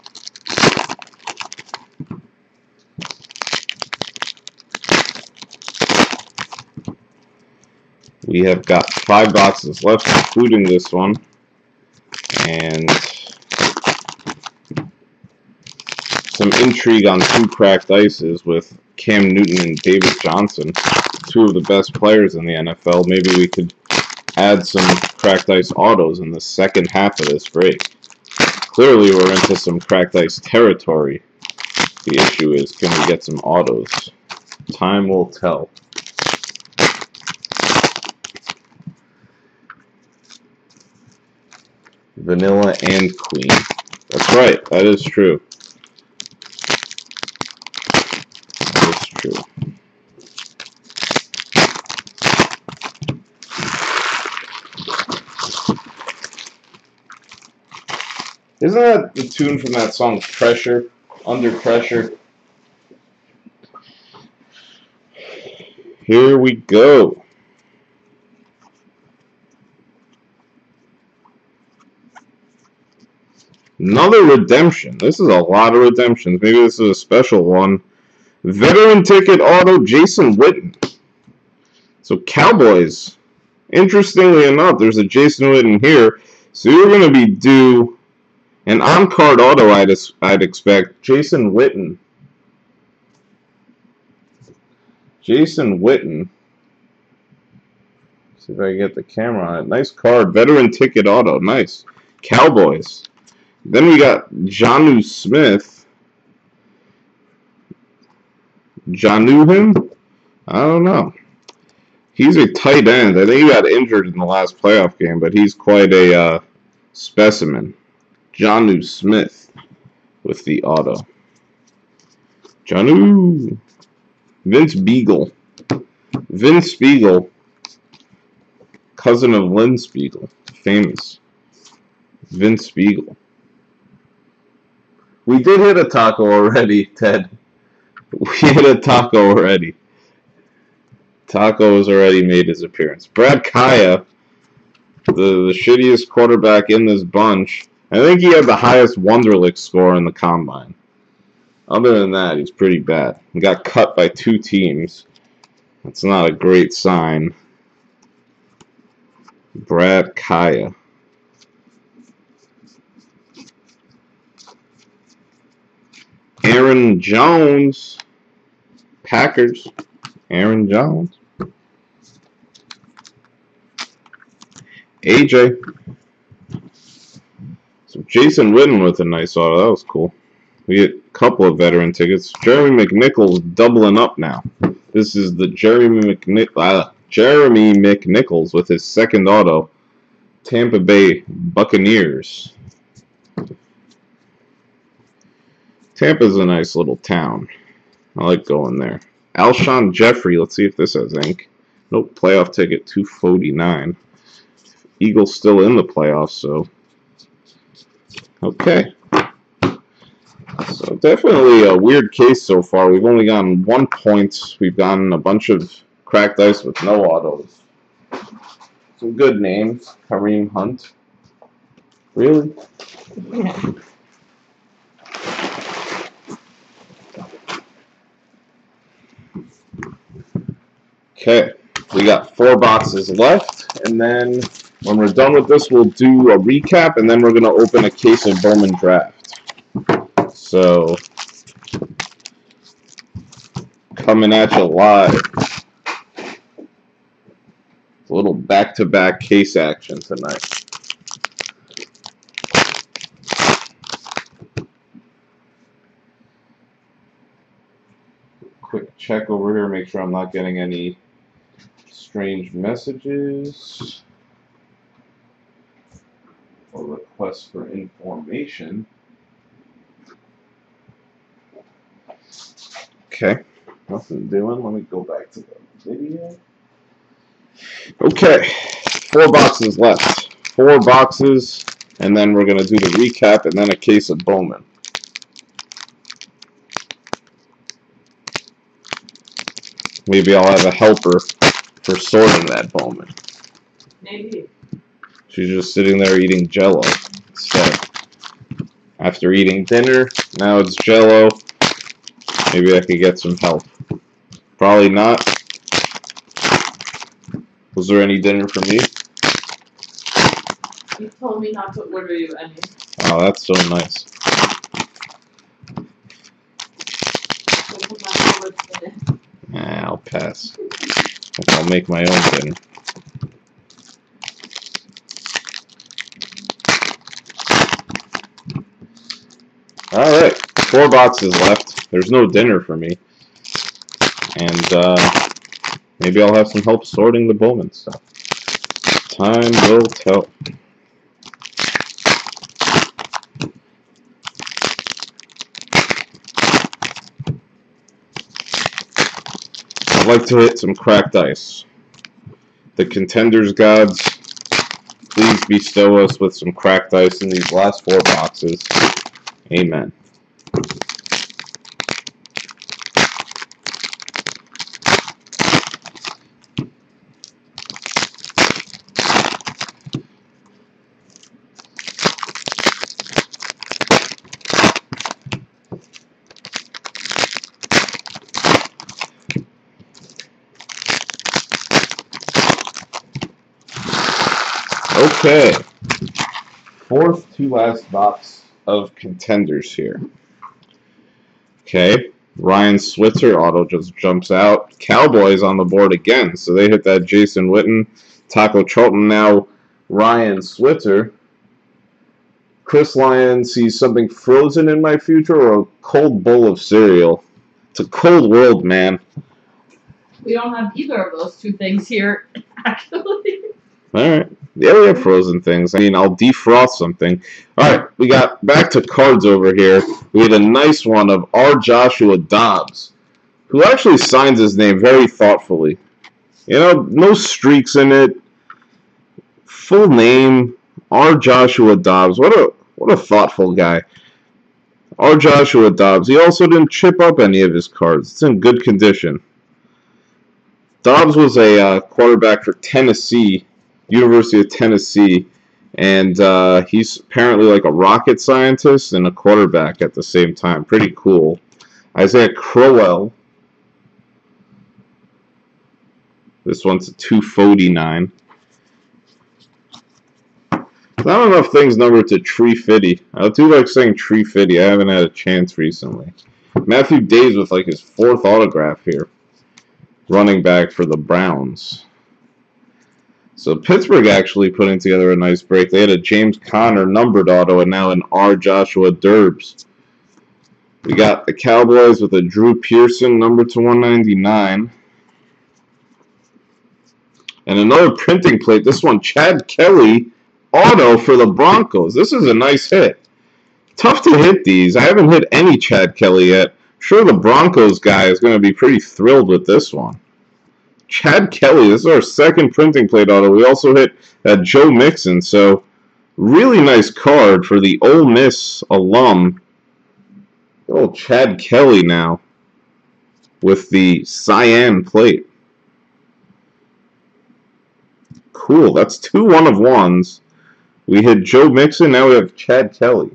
We have got 5 boxes left, including this one. And some intrigue on 2 cracked ices with Cam Newton and David Johnson, 2 of the best players in the NFL. Maybe we could add some cracked ice autos in the second half of this break. Clearly we're into some cracked ice territory. The issue is, can we get some autos? Time will tell. Vanilla and Queen. That's right, that is true. That is true. Isn't that the tune from that song, Pressure? Under Pressure? Here we go. Another redemption. This is a lot of redemptions. Maybe this is a special one. Veteran ticket auto, Jason Witten. So Cowboys. Interestingly enough, there's a Jason Witten here. So you're going to be due an on-card auto, I'd expect. Jason Witten. Jason Witten. See if I can get the camera on it. Nice card. Veteran ticket auto. Nice. Cowboys. Then we got Jonnu Smith. Jonnu him? I don't know. He's a tight end. I think he got injured in the last playoff game, but he's quite a specimen. Jonnu Smith with the auto. Jonnu. Vince Beagle. Vince Spiegel. Cousin of Lynn Spiegel. Famous. Vince Spiegel. We did hit a taco already, Ted. We hit a taco already. Taco has already made his appearance. Brad Kaya, the shittiest quarterback in this bunch. I think he had the highest Wonderlic score in the Combine. Other than that, he's pretty bad. He got cut by 2 teams. That's not a great sign. Brad Kaya. Aaron Jones. Packers. Aaron Jones. AJ. So Jason Witten with a nice auto. That was cool. We get a couple of veteran tickets. Jeremy McNichols doubling up now. This is the Jeremy McNichols with his second auto. Tampa Bay Buccaneers. Tampa's a nice little town. I like going there. Alshon Jeffrey. Let's see if this has ink. Nope. Playoff ticket 249. Eagles still in the playoffs, so. Okay. So definitely a weird case so far. We've only gotten 1 point. We've gotten a bunch of cracked ice with no autos. Some good names. Kareem Hunt. Really? Okay, we got 4 boxes left, and then when we're done with this, we'll do a recap, and then we're going to open a case of Bowman Draft. So, coming at you live. A little back-to-back case action tonight. Quick check over here, make sure I'm not getting any strange messages or requests for information. Okay, nothing doing. Let me go back to the video. Okay, 4 boxes left. 4 boxes, and then we're going to do the recap and then a case of Bowman. Maybe I'll have a helper for sorting that Bowman. Maybe. She's just sitting there eating Jell-O instead. After eating dinner, now it's Jell-O. Maybe I could get some help. Probably not. Was there any dinner for me? You told me not to order you any. Oh, that's so nice. Nah, I'll pass. I'll make my own dinner. Alright, 4 boxes left. There's no dinner for me. And maybe I'll have some help sorting the Bowman stuff. Time will tell. I'd like to hit some cracked ice. The contenders gods, please bestow us with some cracked ice in these last 4 boxes. Amen. Okay, 4th to last box of contenders here. Okay, Ryan Switzer auto just jumps out. Cowboys on the board again, so they hit that Jason Witten. Taco Charlton now. Ryan Switzer. Chris Lyon sees something frozen in my future or a cold bowl of cereal. It's a cold world, man. We don't have either of those 2 things here, actually. Alright. Yeah, we have frozen things. I mean, I'll defrost something. Alright, we got back to cards over here. We had a nice one of R. Joshua Dobbs, who actually signs his name very thoughtfully. You know, no streaks in it. Full name, R. Joshua Dobbs. What a thoughtful guy. R. Joshua Dobbs. He also didn't chip up any of his cards. It's in good condition. Dobbs was a quarterback for Tennessee, University of Tennessee, and he's apparently like a rocket scientist and a quarterback at the same time. Pretty cool. Isaiah Crowell. This one's a 249. Not enough things numbered to Tree Fitty. I do like saying Tree Fitty. I haven't had a chance recently. Matthew Days with like his 4th autograph here. Running back for the Browns. So Pittsburgh actually putting together a nice break. They had a James Conner numbered auto and now an R. Joshua Derbs. We got the Cowboys with a Drew Pearson numbered to 199. And another printing plate. This one, Chad Kelly auto for the Broncos. This is a nice hit. Tough to hit these. I haven't hit any Chad Kelly yet. I'm sure the Broncos guy is going to be pretty thrilled with this one. Chad Kelly, this is our 2nd printing plate auto. We also hit Joe Mixon, so really nice card for the Ole Miss alum. Oh, Chad Kelly now with the cyan plate. Cool, that's 2 1-of-1s. We hit Joe Mixon, now we have Chad Kelly.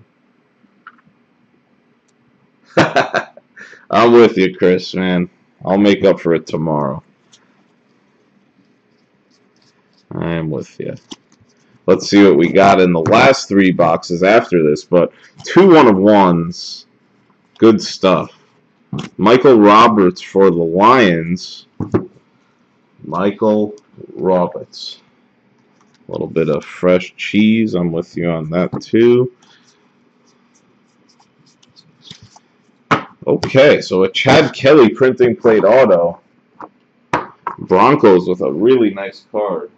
I'm with you, Chris, man. I'll make up for it tomorrow. I am with you. Let's see what we got in the last 3 boxes after this, but 2 1-of-1s. Good stuff. Michael Roberts for the Lions. Michael Roberts. A little bit of fresh cheese. I'm with you on that too. Okay, so a Chad Kelly printing plate auto. Broncos with a really nice card.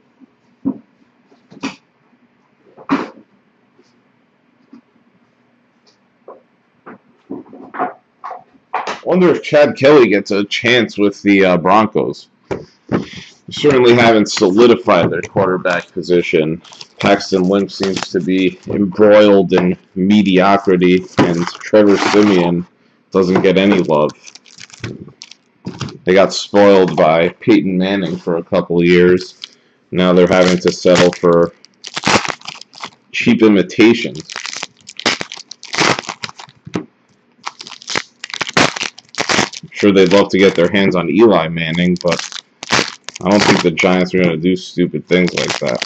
Wonder if Chad Kelly gets a chance with the Broncos. Certainly haven't solidified their quarterback position. Paxton Lynch seems to be embroiled in mediocrity, and Trevor Siemian doesn't get any love. They got spoiled by Peyton Manning for a couple of years. Now they're having to settle for cheap imitations. sure they'd love to get their hands on Eli Manning, but I don't think the Giants are going to do stupid things like that.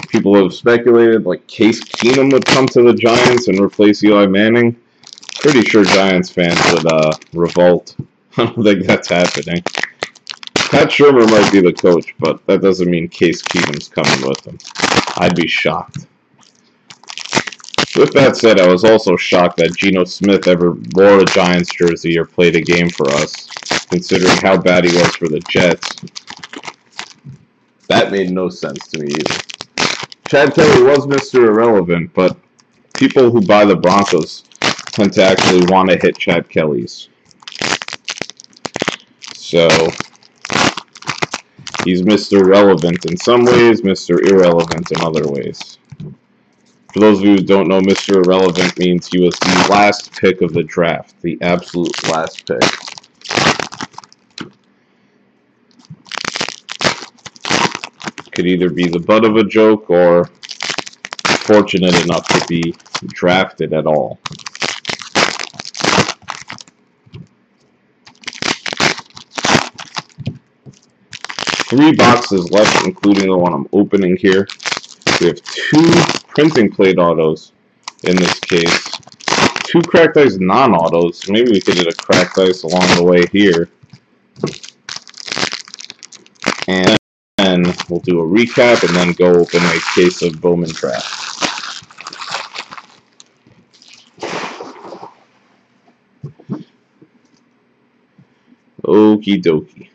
People have speculated like Case Keenum would come to the Giants and replace Eli Manning. Pretty sure Giants fans would revolt. I don't think that's happening. Pat Shurmur might be the coach, but that doesn't mean Case Keenum's coming with him. I'd be shocked. With that said, I was also shocked that Geno Smith ever wore a Giants jersey or played a game for us, considering how bad he was for the Jets. That made no sense to me either. Chad Kelly was Mr. Irrelevant, but people who buy the Broncos tend to actually want to hit Chad Kelly's. So, he's Mr. Relevant in some ways, Mr. Irrelevant in other ways. For those of you who don't know, Mr. Irrelevant means he was the last pick of the draft, the absolute last pick. Could either be the butt of a joke or fortunate enough to be drafted at all. Three boxes left, including the one I'm opening here. We have two printing plate autos in this case. Two cracked ice non-autos. Maybe we could get a cracked ice along the way here. And then we'll do a recap and then go open a case of Bowman Draft. Okie dokie.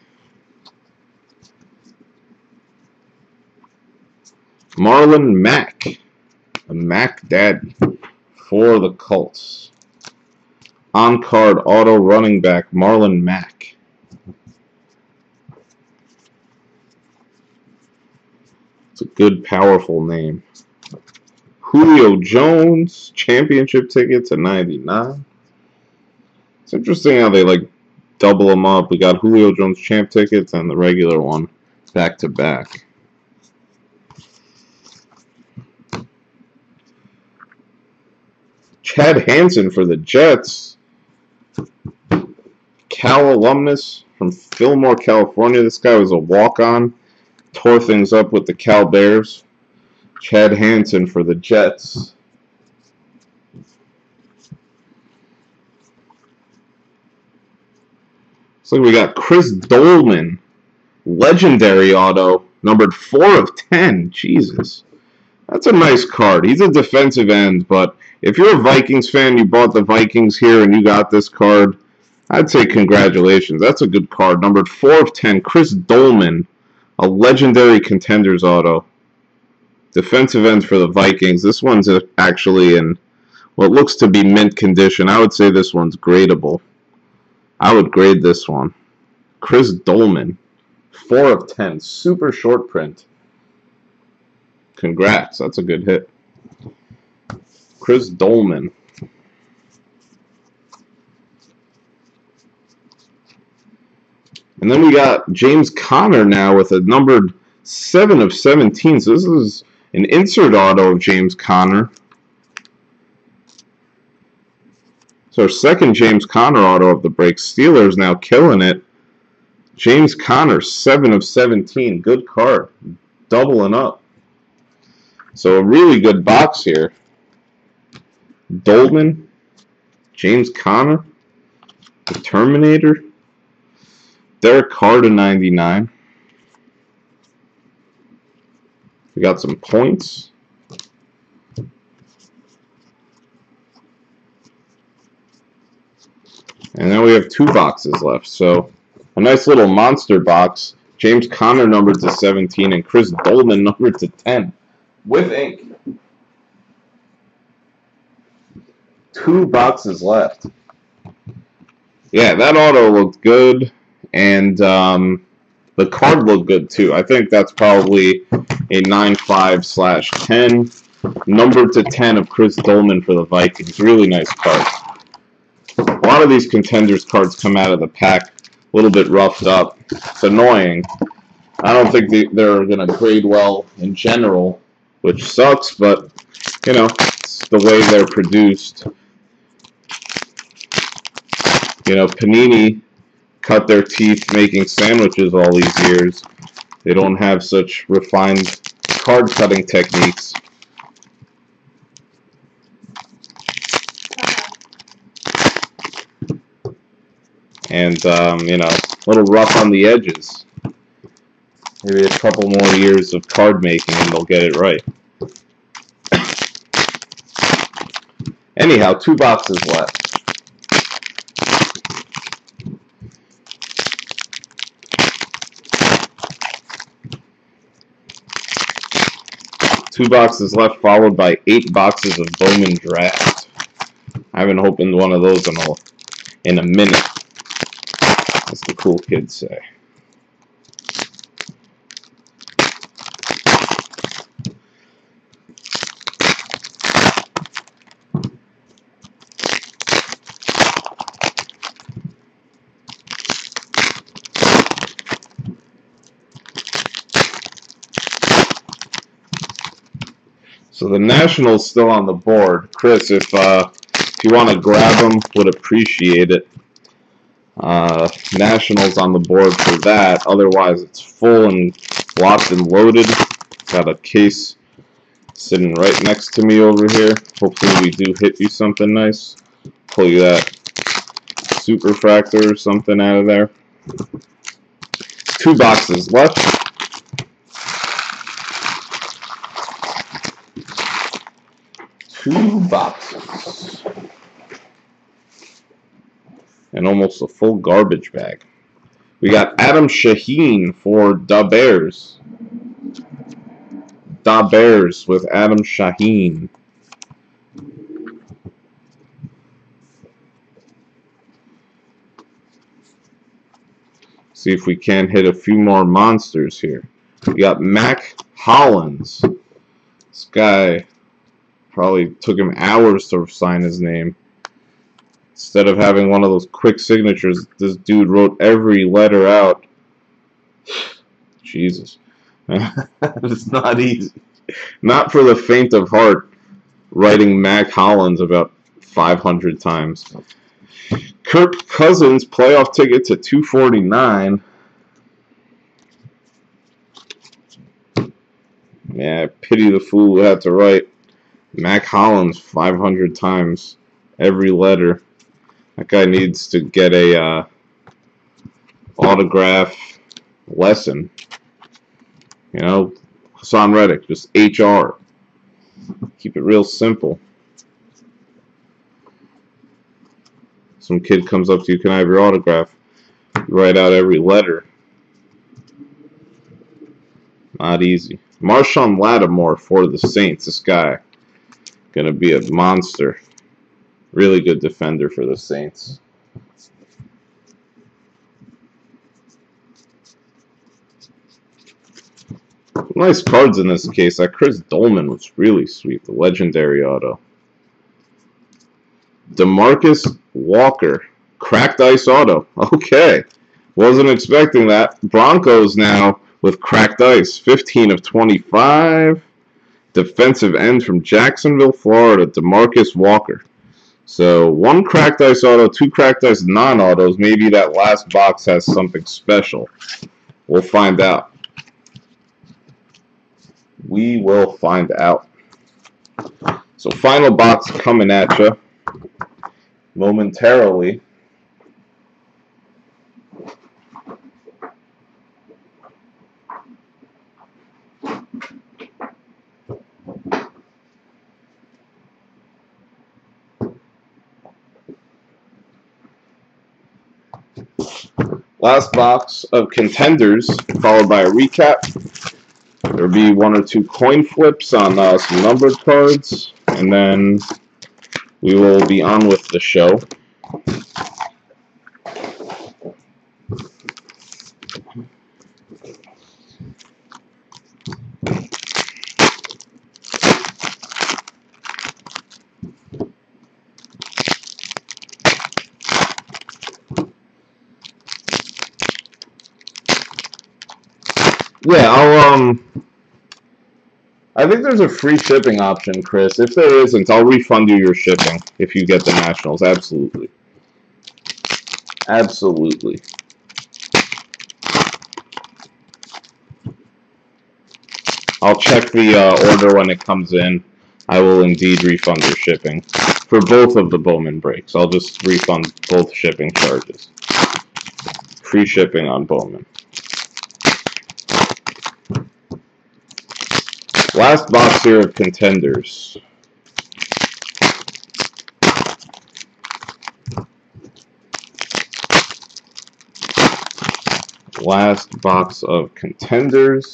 Marlon Mack, a Mack Daddy for the Colts. On-card auto running back Marlon Mack. It's a good, powerful name. Julio Jones, championship ticket to 99. It's interesting how they like double them up. We got Julio Jones champ tickets and the regular one back to back. Chad Hansen for the Jets. Cal alumnus from Fillmore, California. This guy was a walk-on. Tore things up with the Cal Bears. Chad Hansen for the Jets. So we got Chris Dolman. Legendary auto. Numbered 4 of 10. Jesus. That's a nice card. He's a defensive end, but if you're a Vikings fan, you bought the Vikings here and you got this card, I'd say congratulations. That's a good card. Numbered 4 of 10, Chris Dolman, a legendary contenders auto. Defensive end for the Vikings. This one's actually in what looks to be mint condition. I would say this one's gradable. I would grade this one. Chris Dolman, 4 of 10, super short print. Congrats, that's a good hit. Chris Dolman. And then we got James Conner now with a numbered 7 of 17. So this is an insert auto of James Conner. So our second James Conner auto of the break. Steelers now killing it. James Conner, 7 of 17. Good card. Doubling up. So a really good box here. Dolman, James Conner, the Terminator, Derek Carr to 99. We got some points. And then we have 2 boxes left. So a nice little monster box. James Conner numbered to 17 and Chris Dolman numbered to 10 with ink. 2 boxes left. Yeah, that auto looked good, and the card looked good too. I think that's probably a 9.5/10, numbered to 10 of Chris Dolman for the Vikings. Really nice card. A lot of these contenders cards come out of the pack a little bit roughed up. It's annoying. I don't think they're going to grade well in general, which sucks, but, you know, it's the way they're produced. You know, Panini cut their teeth making sandwiches all these years. They don't have such refined card cutting techniques. And, you know, a little rough on the edges. Maybe a couple more years of card making and they'll get it right. Anyhow, 2 boxes left. Two boxes left, followed by 8 boxes of Bowman Draft. I haven't opened one of those in a minute, as the cool kids say. So the Nationals still on the board. Chris, if you want to grab them, would appreciate it. Nationals on the board for that. Otherwise, it's full and locked and loaded. Got a case sitting right next to me over here. Hopefully we do hit you something nice. Pull you that super fractor or something out of there. 2 boxes left. Two boxes. And almost a full garbage bag. We got Adam Shaheen for Da Bears. Da Bears with Adam Shaheen. See if we can hit a few more monsters here. We got Mac Hollins. This guy probably took him hours to sign his name. Instead of having one of those quick signatures, this dude wrote every letter out. Jesus. It's not easy. Not for the faint of heart, writing Mac Hollins about 500 times. Kirk Cousins, playoff ticket to 249. Yeah, I pity the fool who had to write Mac Hollins 500 times every letter. That guy needs to get a autograph lesson. You know, Hassan Reddick, just HR. Keep it real simple. Some kid comes up to you, can I have your autograph? You write out every letter. Not easy. Marshawn Lattimore for the Saints. This guy gonna be a monster. Really good defender for the Saints. Nice cards in this case. That Chris Dolman was really sweet. The legendary auto. DeMarcus Walker. Cracked ice auto. Okay. Wasn't expecting that. Broncos now with cracked ice. 15 of 25. Defensive end from Jacksonville, Florida. DeMarcus Walker. So 1 cracked ice auto, 2 cracked ice non-autos. Maybe that last box has something special. We'll find out. We will find out. So final box coming at you momentarily. Last box of contenders, followed by a recap. There'll be 1 or 2 coin flips on some numbered cards, and then we will be on with the show. Yeah, I think there's a free shipping option, Chris. If there isn't, I'll refund you your shipping if you get the Nationals. Absolutely. Absolutely. I'll check the order when it comes in. I will indeed refund your shipping for both of the Bowman breaks. I'll just refund both shipping charges. Free shipping on Bowman. Last box here of contenders. Last box of contenders.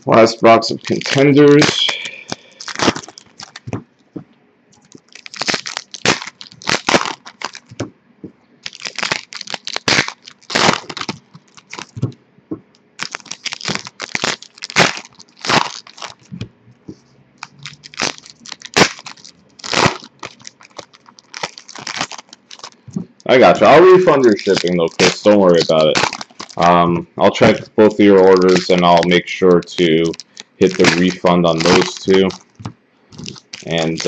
Last box of contenders. I gotcha. I'll refund your shipping though, Chris. Don't worry about it. I'll check both of your orders and I'll make sure to hit the refund on those two. And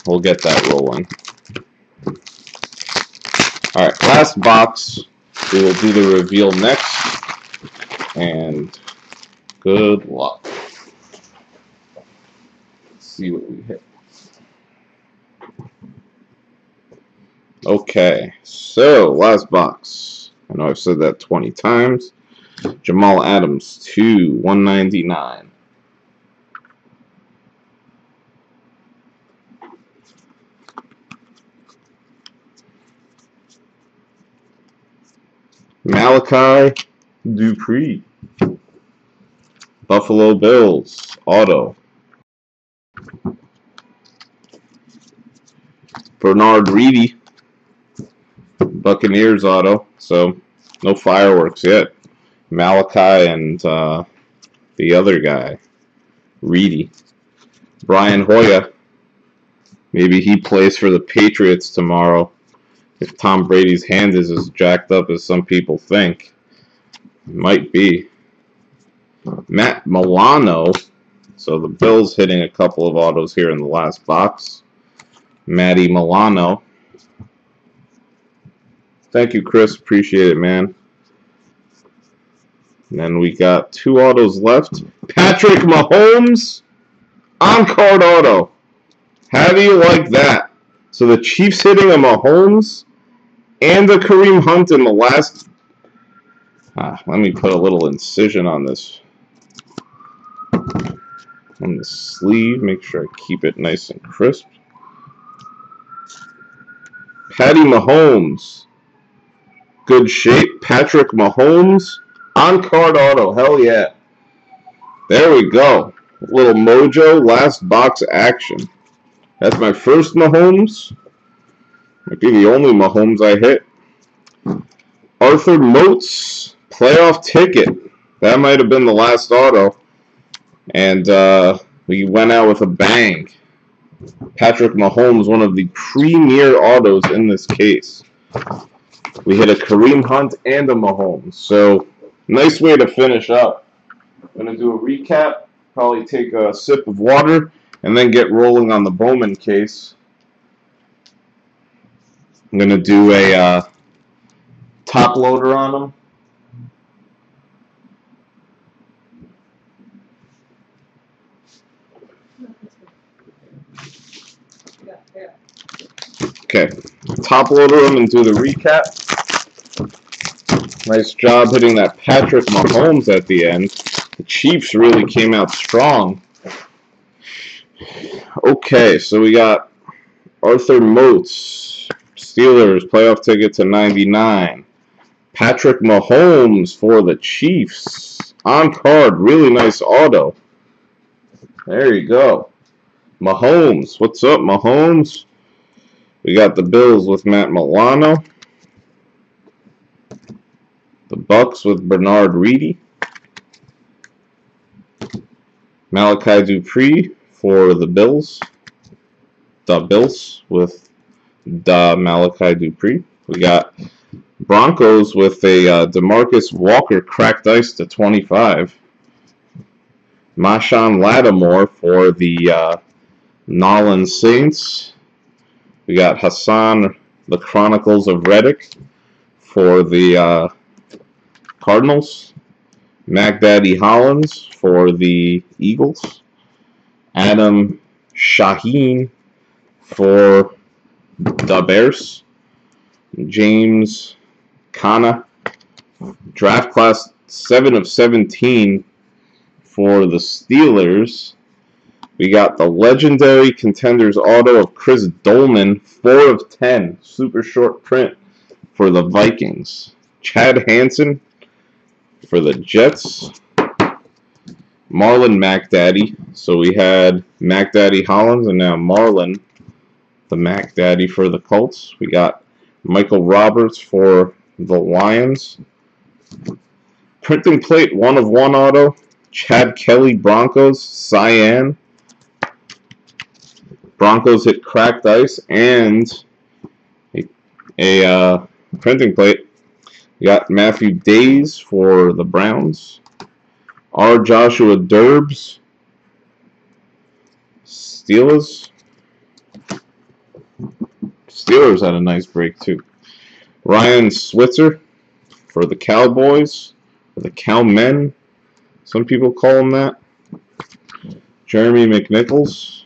we'll get that rolling. Alright, last box. We will do the reveal next. And good luck. Let's see what we hit. Okay, so last box. I know I've said that 20 times. Jamal Adams, 2/199. Malachi Dupree. Buffalo Bills, auto. Bernard Reedy. Buccaneers auto, so no fireworks yet. Malachi and the other guy, Reedy. Brian Hoyer. Maybe he plays for the Patriots tomorrow if Tom Brady's hand is as jacked up as some people think. Might be. Matt Milano. So the Bills hitting a couple of autos here in the last box. Matty Milano. Thank you, Chris. Appreciate it, man. And then we got 2 autos left. Patrick Mahomes. On-card auto. How do you like that? So the Chiefs hitting a Mahomes and a Kareem Hunt in the last... let me put a little incision on this. On the sleeve. Make sure I keep it nice and crisp. Patty Mahomes. Good shape. Patrick Mahomes. On-card auto. Hell yeah. There we go. A little mojo. Last box action. That's my first Mahomes. Might be the only Mahomes I hit. Arthur Moats. Playoff ticket. That might have been the last auto. And we went out with a bang. Patrick Mahomes, one of the premier autos in this case. We hit a Kareem Hunt and a Mahomes. So, nice way to finish up. I'm going to do a recap, probably take a sip of water, and then get rolling on the Bowman case. I'm going to do a top loader on them. Okay, top loader them and do the recap. Nice job hitting that Patrick Mahomes at the end. The Chiefs really came out strong. Okay, so we got Arthur Moats, Steelers, playoff ticket to 99. Patrick Mahomes for the Chiefs. On card, really nice auto. There you go. Mahomes, what's up, Mahomes? We got the Bills with Matt Milano. The Bucks with Bernard Reedy. Malachi Dupree for the Bills. The Bills with the Malachi Dupree. We got Broncos with a DeMarcus Walker cracked ice to 25. Marshawn Lattimore for the Nolan Saints. We got Hassan, the Chronicles of Reddick for the Cardinals. Mac Daddy Hollins for the Eagles. Adam Shaheen for the Bears. James Kana, draft class 7 of 17 for the Steelers. We got the legendary contenders auto of Chris Dolman, 4 of 10, super short print for the Vikings. Chad Hansen for the Jets. Marlon McDaddy. So we had McDaddy Hollins and now Marlon, the McDaddy for the Colts. We got Michael Roberts for the Lions. Printing plate 1 of 1 auto. Chad Kelly Broncos, Cyan. Broncos hit cracked ice and a printing plate. We got Matthew Days for the Browns. R. Joshua Derbs, Steelers. Steelers had a nice break too. Ryan Switzer for the Cowboys, or the Cowmen, some people call him that. Jeremy McNichols.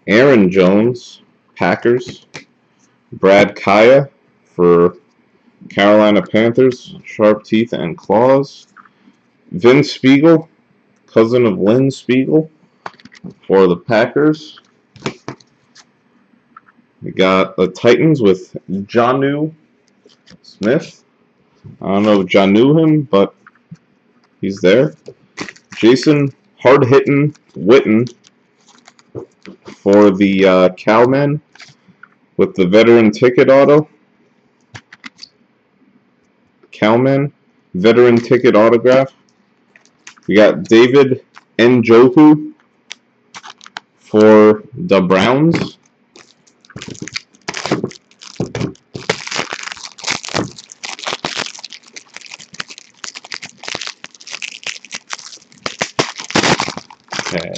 Aaron Jones, Packers. Brad Kaya for Carolina Panthers, sharp teeth and claws. Vin Spiegel, cousin of Lynn Spiegel, for the Packers. We got the Titans with Jonnu Smith. I don't know if John knew him, but he's there. Jason hard-hitting Witten for the Cowmen with the veteran ticket auto. Cowmen, veteran ticket autograph. We got David Njoku for the Browns. Okay.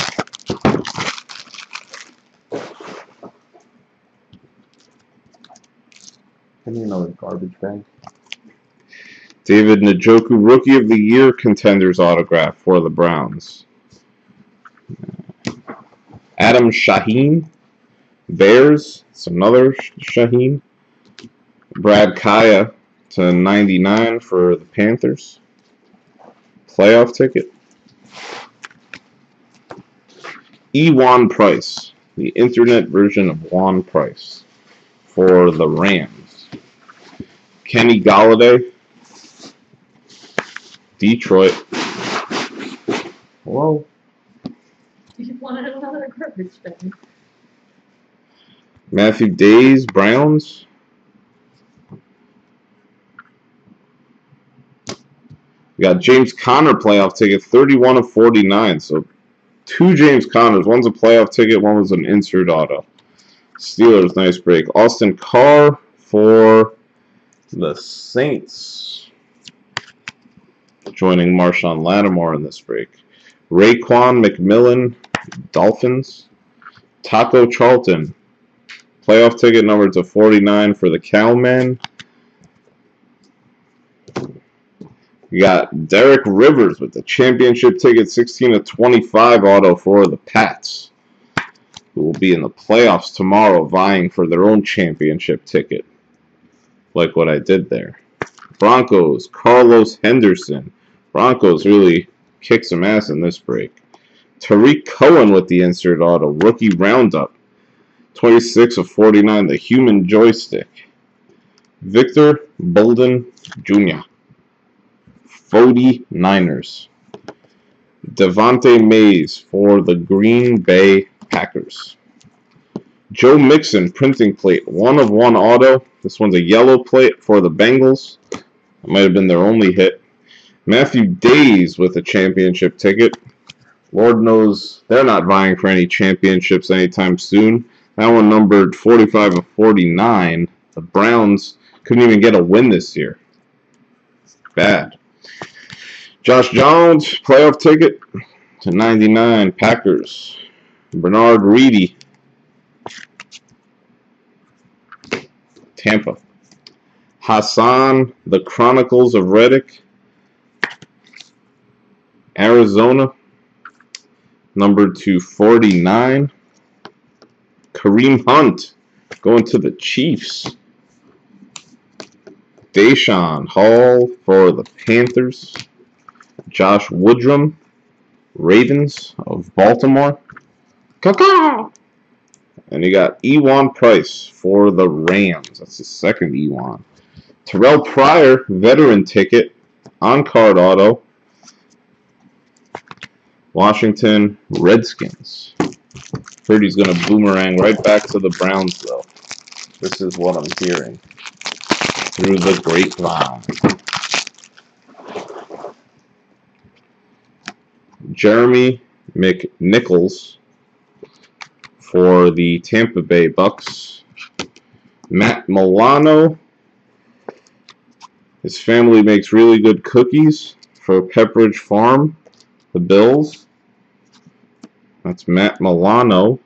Give me another garbage bag. David Njoku, Rookie of the Year contenders autograph for the Browns. Adam Shaheen, Bears. It's another Shaheen. Brad Kaya to 99 for the Panthers. Playoff ticket. Juan Price, the internet version of Juan Price for the Rams. Kenny Golladay, Detroit. Whoa. You wanted another garbage bag. Matthew Days, Browns. We got James Conner playoff ticket, 31 of 49. So 2 James Connors. One's a playoff ticket, one was an insert auto. Steelers, nice break. Austin Carr for the Saints, joining Marshawn Lattimore in this break. Raekwon McMillan, Dolphins. Taco Charlton, playoff ticket number to 49 for the Cowmen. We got Derek Rivers with the championship ticket, 16 of 25 auto for the Pats, who will be in the playoffs tomorrow vying for their own championship ticket, like what I did there. Broncos, Carlos Henderson. Broncos really kicked some ass in this break. Tariq Cohen with the insert auto, rookie roundup, 26 of 49, the human joystick. Victor Bolden Jr., 49ers. Devontae Mays for the Green Bay Packers. Joe Mixon, printing plate, 1 of 1 auto. This one's a yellow plate for the Bengals. It might have been their only hit. Matthew Days with a championship ticket. Lord knows they're not vying for any championships anytime soon. That one numbered 45 of 49. The Browns couldn't even get a win this year. Bad. Josh Jones, playoff ticket to 99. Packers. Bernard Reedy. Tampa. Hassan, the Chronicles of Reddick. Arizona. Number 249. Kareem Hunt going to the Chiefs. Deshaun Hall for the Panthers. Josh Woodrum, Ravens of Baltimore. Caw-caw! And you got Ewan Price for the Rams. That's the second Ewan. Terrell Pryor, veteran ticket, on-card auto. Washington Redskins. Heard he's going to boomerang right back to the Browns, though. This is what I'm hearing through the grapevine. Jeremy McNichols for the Tampa Bay Bucks. Matt Milano. His family makes really good cookies for Pepperidge Farm, the Bills. That's Matt Milano.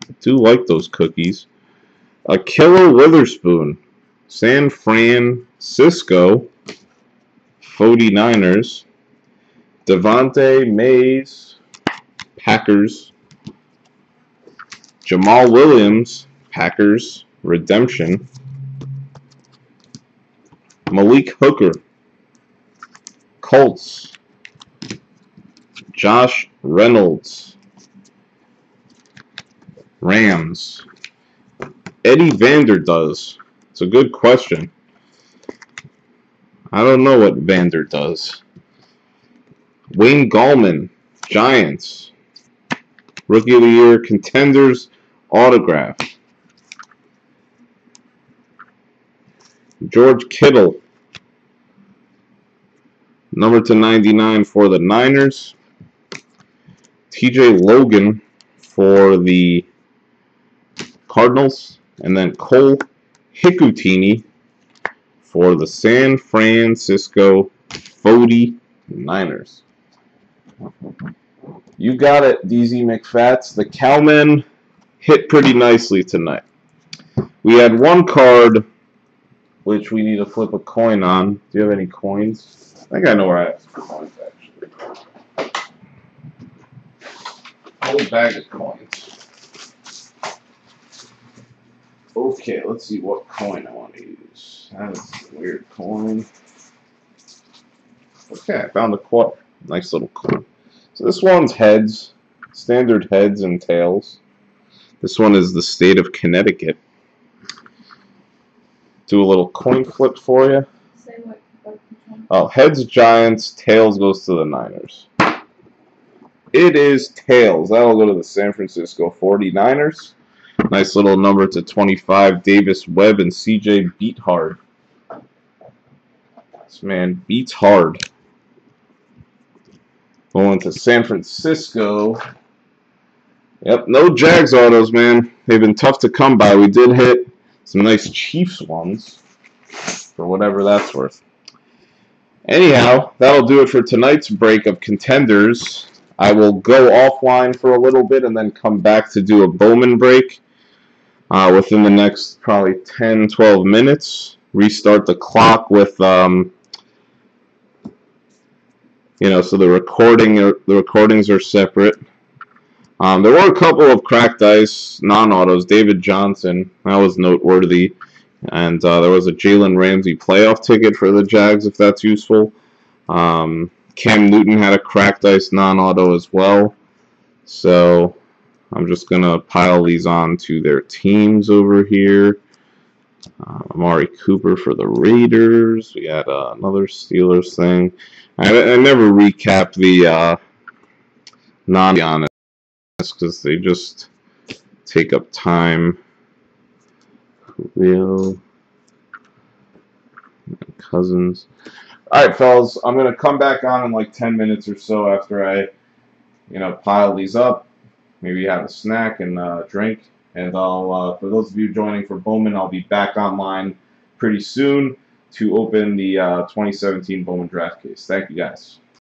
I do like those cookies. Killer Witherspoon, San Francisco 49ers. Devontae Mays, Packers. Jamal Williams, Packers, redemption. Malik Hooker, Colts. Josh Reynolds, Rams. Eddie Vander does. It's a good question. I don't know what Vander does. Wayne Gallman, Giants. Rookie of the Year contenders autograph. George Kittle, number /99 for the Niners. TJ Logan for the Cardinals. And then Cole Hikutini for the San Francisco 49ers. You got it, DZ McFats. The Cowmen hit pretty nicely tonight. We had one card which we need to flip a coin on. Do you have any coins? I think I know where I have some coins, actually. Whole bag of coins. Okay, let's see what coin I want to use. That's a weird coin. Okay, I found a quarter. Nice little coin. So this one's heads. Standard heads and tails. This one is the state of Connecticut. Do a little coin flip for you. Say what? Oh, heads Giants, tails goes to the Niners. It is tails. That'll go to the San Francisco 49ers. Nice little number /25. Davis Webb and CJ Beathard. This man beats hard. Going to San Francisco. Yep, no Jags autos, man. They've been tough to come by. We did hit some nice Chiefs ones, for whatever that's worth. Anyhow, that'll do it for tonight's break of contenders. I will go offline for a little bit and then come back to do a Bowman break within the next probably 10, 12 minutes. Restart the clock with, so the recordings are separate. There were a couple of cracked ice non-autos. David Johnson, that was noteworthy. And there was a Jalen Ramsey playoff ticket for the Jags, if that's useful. Cam Newton had a cracked ice non-auto as well. So I'm just going to pile these on to their teams over here. Amari Cooper for the Raiders. We had another Steelers thing. I never recap the non-honest because they just take up time. Julio. Cousins. All right, fellas, I'm going to come back on in like 10 minutes or so after I, pile these up. Maybe have a snack and drink. And I'll, for those of you joining for Bowman, I'll be back online pretty soon to open the 2017 Bowman draft case. Thank you, guys.